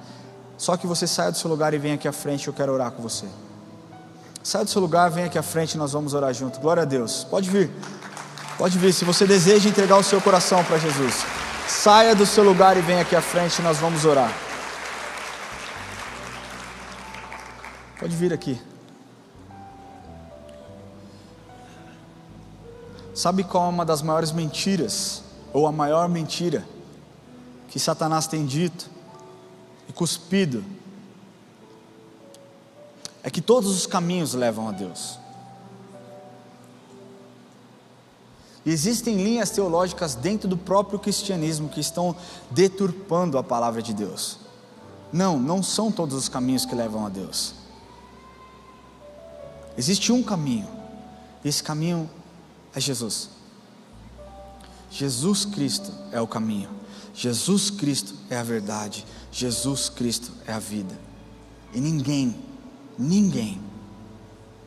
só que você saia do seu lugar e venha aqui à frente. Eu quero orar com você. Saia do seu lugar, venha aqui à frente e nós vamos orar junto. Glória a Deus, pode vir. Se você deseja entregar o seu coração para Jesus, saia do seu lugar e venha aqui à frente, nós vamos orar. Pode vir aqui. Sabe qual é uma das maiores mentiras, ou a maior mentira, que Satanás tem dito e cuspido? É que todos os caminhos levam a Deus. E existem linhas teológicas dentro do próprio cristianismo que estão deturpando a palavra de Deus. Não são todos os caminhos que levam a Deus. Existe um caminho, e esse caminho é Jesus. Jesus Cristo é o caminho, Jesus Cristo é a verdade, Jesus Cristo é a vida. E ninguém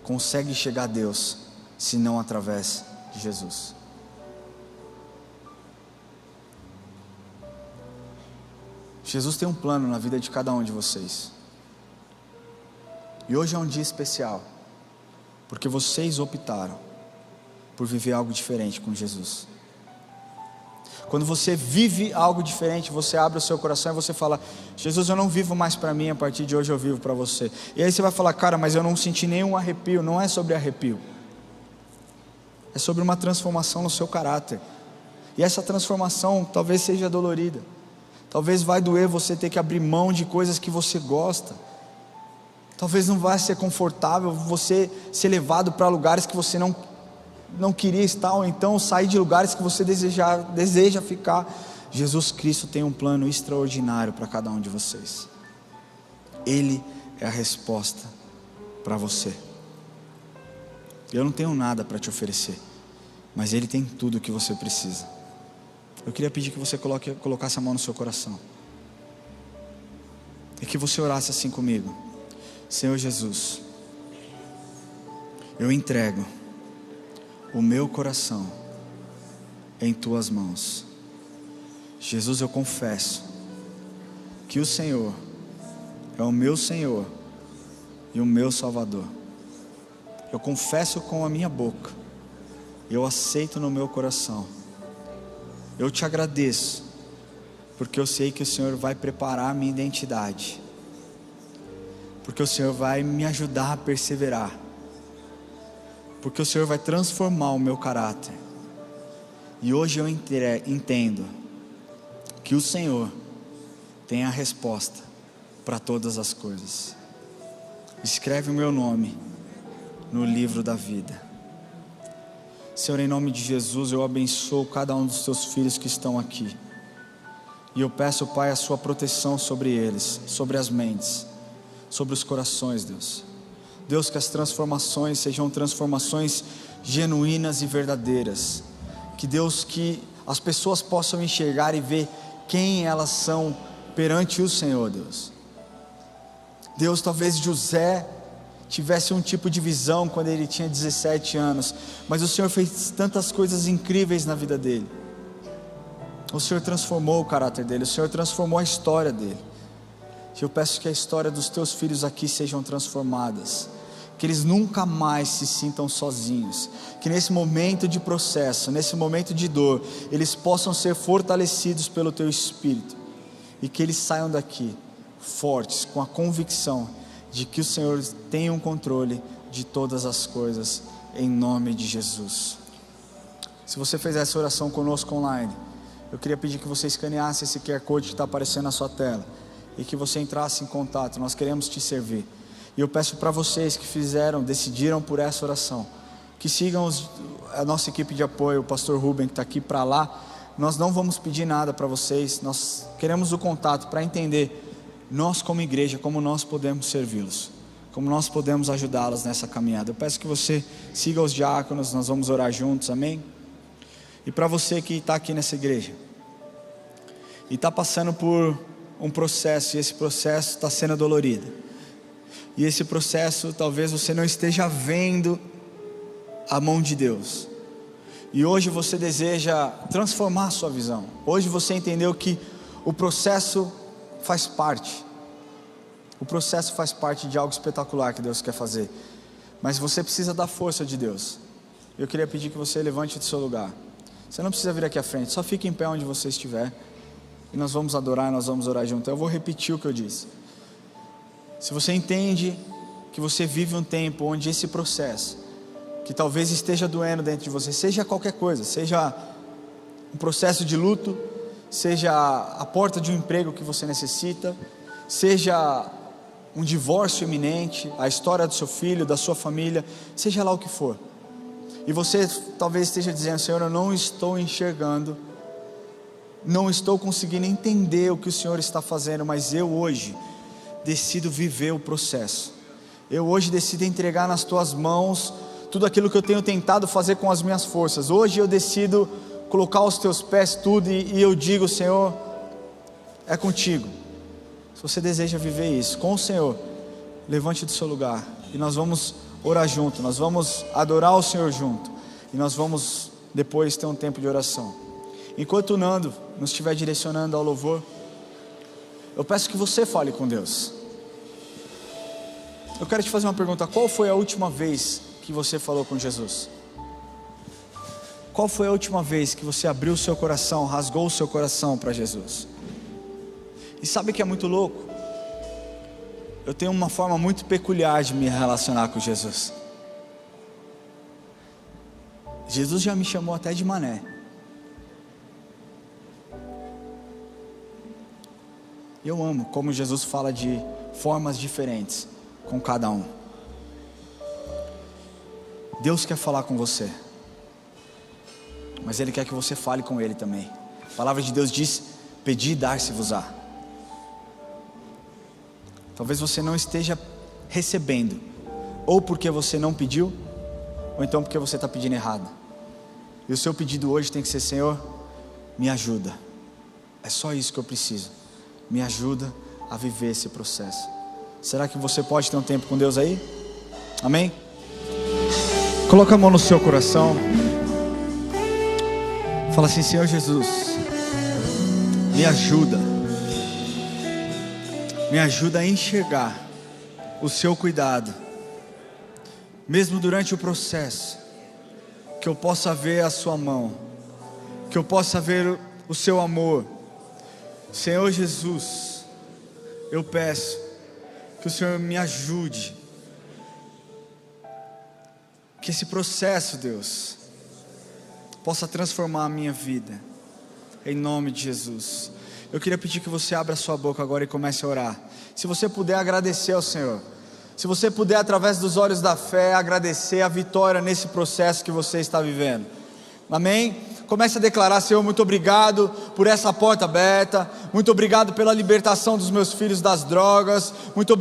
consegue chegar a Deus senão através de Jesus. Jesus tem um plano na vida de cada um de vocês. E hoje é um dia especial, porque vocês optaram por viver algo diferente com Jesus. Quando você vive algo diferente, você abre o seu coração e você fala: Jesus, eu não vivo mais para mim, a partir de hoje eu vivo para você. E aí você vai falar: cara, mas eu não senti nenhum arrepio. Não é sobre arrepio, é sobre uma transformação no seu caráter. E essa transformação talvez seja dolorida, talvez vai doer você ter que abrir mão de coisas que você gosta, talvez não vai ser confortável você ser levado para lugares que você não queria estar, ou então sair de lugares que você deseja ficar. Jesus Cristo tem um plano extraordinário para cada um de vocês. Ele é a resposta para você. Eu não tenho nada para te oferecer, mas Ele tem tudo o que você precisa. Eu queria pedir que você colocasse a mão no seu coração e que você orasse assim comigo: Senhor Jesus, eu entrego o meu coração em Tuas mãos. Jesus, eu confesso que o Senhor é o meu Senhor e o meu Salvador. Eu confesso com a minha boca, eu aceito no meu coração. Eu te agradeço, porque eu sei que o Senhor vai preparar a minha identidade, porque o Senhor vai me ajudar a perseverar, porque o Senhor vai transformar o meu caráter. E hoje eu entendo que o Senhor tem a resposta para todas as coisas. Escreve o meu nome no livro da vida. Senhor, em nome de Jesus, eu abençoo cada um dos Teus filhos que estão aqui. E eu peço, Pai, a Sua proteção sobre eles, sobre as mentes, sobre os corações, Deus. Deus, que as transformações sejam transformações genuínas e verdadeiras. Que Deus, que as pessoas possam enxergar e ver quem elas são perante o Senhor, Deus. Deus, talvez José tivesse um tipo de visão quando ele tinha 17 anos, mas o Senhor fez tantas coisas incríveis na vida dele. O Senhor transformou o caráter dele, o Senhor transformou a história dele. Eu peço que a história dos Teus filhos aqui sejam transformadas, que eles nunca mais se sintam sozinhos, que nesse momento de processo, nesse momento de dor, eles possam ser fortalecidos pelo Teu Espírito, e que eles saiam daqui fortes, com a convicção de que o Senhor tem um controle de todas as coisas, em nome de Jesus. Se você fez essa oração conosco online, eu queria pedir que você escaneasse esse QR Code que está aparecendo na sua tela, e que você entrasse em contato. Nós queremos te servir. E eu peço para vocês que decidiram por essa oração, que sigam a nossa equipe de apoio, o pastor Ruben que está aqui para lá. Nós não vamos pedir nada para vocês, nós queremos o contato para entender, nós como igreja, como nós podemos servi-los, como nós podemos ajudá-los nessa caminhada. Eu peço que você siga os diáconos, nós vamos orar juntos, amém? E para você que está aqui nessa igreja e está passando por um processo, e esse processo está sendo dolorido, e esse processo talvez você não esteja vendo a mão de Deus, e hoje você deseja transformar a sua visão. Hoje você entendeu que o processo faz parte, de algo espetacular que Deus quer fazer, mas você precisa da força de Deus. Eu queria pedir que você levante do seu lugar. Você não precisa vir aqui à frente, só fique em pé onde você estiver. E nós vamos adorar, nós vamos orar junto. Eu vou repetir o que eu disse. Se você entende que você vive um tempo onde esse processo, que talvez esteja doendo dentro de você, seja qualquer coisa, seja um processo de luto, seja a porta de um emprego que você necessita, seja um divórcio iminente, a história do seu filho, da sua família, seja lá o que for, e você talvez esteja dizendo: Senhor, eu não estou enxergando, não estou conseguindo entender o que o Senhor está fazendo, mas eu hoje decido viver o processo, eu hoje decido entregar nas tuas mãos tudo aquilo que eu tenho tentado fazer com as minhas forças. Hoje eu decido colocar aos teus pés tudo, e eu digo: Senhor, é contigo. Se você deseja viver isso com o Senhor, levante do seu lugar, e nós vamos orar junto, nós vamos adorar o Senhor junto, e nós vamos depois ter um tempo de oração. Enquanto o Nando nos estiver direcionando ao louvor, eu peço que você fale com Deus. Eu quero te fazer uma pergunta: qual foi a última vez que você falou com Jesus? Qual foi a última vez que você abriu o seu coração, rasgou o seu coração para Jesus? E sabe o que é muito louco? Eu tenho uma forma muito peculiar de me relacionar com Jesus. Jesus já me chamou até de mané. Eu amo como Jesus fala de formas diferentes com cada um. Deus quer falar com você, mas Ele quer que você fale com Ele também. A palavra de Deus diz: pedi e dar-se-vos-á. Talvez você não esteja recebendo, ou porque você não pediu, ou então porque você está pedindo errado. E o seu pedido hoje tem que ser: Senhor, me ajuda. É só isso que eu preciso. Me ajuda a viver esse processo. Será que você pode ter um tempo com Deus aí? Amém? Coloca a mão no seu coração. Fala assim: Senhor Jesus, me ajuda. Me ajuda a enxergar o seu cuidado, mesmo durante o processo. Que eu possa ver a sua mão, que eu possa ver o seu amor. Senhor Jesus, eu peço que o Senhor me ajude, que esse processo, Deus, possa transformar a minha vida, em nome de Jesus. Eu queria pedir que você abra a sua boca agora e comece a orar. Se você puder agradecer ao Senhor, se você puder através dos olhos da fé agradecer a vitória nesse processo que você está vivendo, amém? Comece a declarar: Senhor, muito obrigado por essa porta aberta, muito obrigado pela libertação dos meus filhos das drogas, muito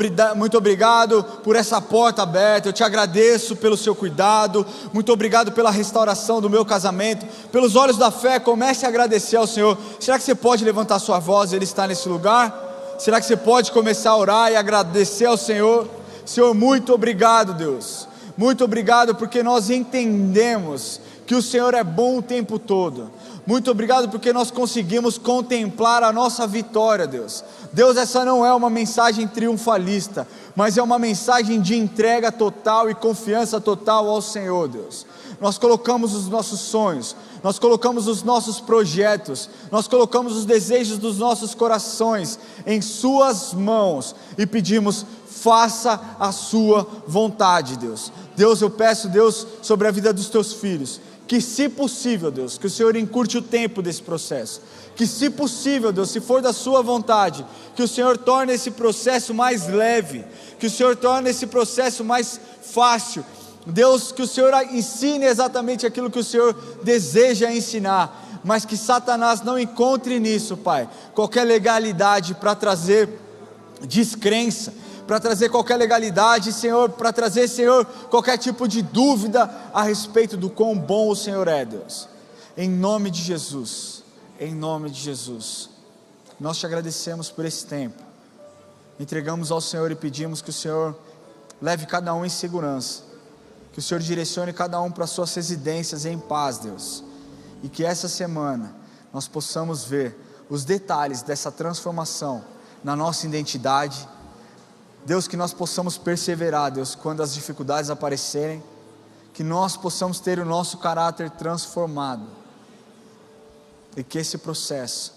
obrigado por essa porta aberta, eu te agradeço pelo seu cuidado, muito obrigado pela restauração do meu casamento. Pelos olhos da fé, comece a agradecer ao Senhor. Será que você pode levantar sua voz? Ele está nesse lugar. Será que você pode começar a orar e agradecer ao Senhor? Senhor, muito obrigado, Deus, muito obrigado porque nós entendemos que o Senhor é bom o tempo todo. Muito obrigado porque nós conseguimos contemplar a nossa vitória, Deus. Deus, essa não é uma mensagem triunfalista, mas é uma mensagem de entrega total e confiança total ao Senhor, Deus. Nós colocamos os nossos sonhos, nós colocamos os nossos projetos, nós colocamos os desejos dos nossos corações em suas mãos e pedimos: faça a sua vontade, Deus. Deus, eu peço, Deus, sobre a vida dos teus filhos, que se possível, Deus, que o Senhor encurte o tempo desse processo, que se possível, Deus, se for da sua vontade, que o Senhor torne esse processo mais leve, que o Senhor torne esse processo mais fácil, Deus, que o Senhor ensine exatamente aquilo que o Senhor deseja ensinar, mas que Satanás não encontre nisso, Pai, qualquer legalidade para trazer descrença, para trazer qualquer legalidade, Senhor, para trazer, Senhor, qualquer tipo de dúvida a respeito do quão bom o Senhor é, Deus. Em nome de Jesus, em nome de Jesus, nós te agradecemos por esse tempo, entregamos ao Senhor e pedimos que o Senhor leve cada um em segurança, que o Senhor direcione cada um para suas residências em paz, Deus, e que essa semana nós possamos ver os detalhes dessa transformação na nossa identidade, Deus, que nós possamos perseverar, Deus, quando as dificuldades aparecerem, que nós possamos ter o nosso caráter transformado, e que esse processo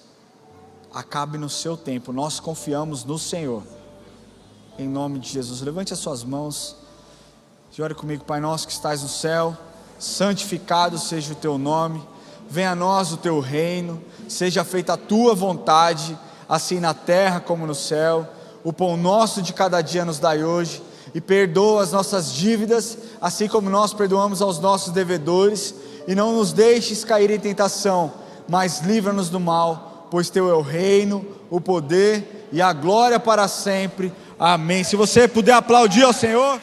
acabe no seu tempo. Nós confiamos no Senhor, em nome de Jesus. Levante as suas mãos e ore comigo. Pai nosso que estás no céu, santificado seja o teu nome, venha a nós o teu reino, seja feita a tua vontade, assim na terra como no céu. O pão nosso de cada dia nos dai hoje, e perdoa as nossas dívidas, assim como nós perdoamos aos nossos devedores, e não nos deixes cair em tentação, mas livra-nos do mal, pois teu é o reino, o poder e a glória para sempre. Amém. Se você puder aplaudir ao Senhor.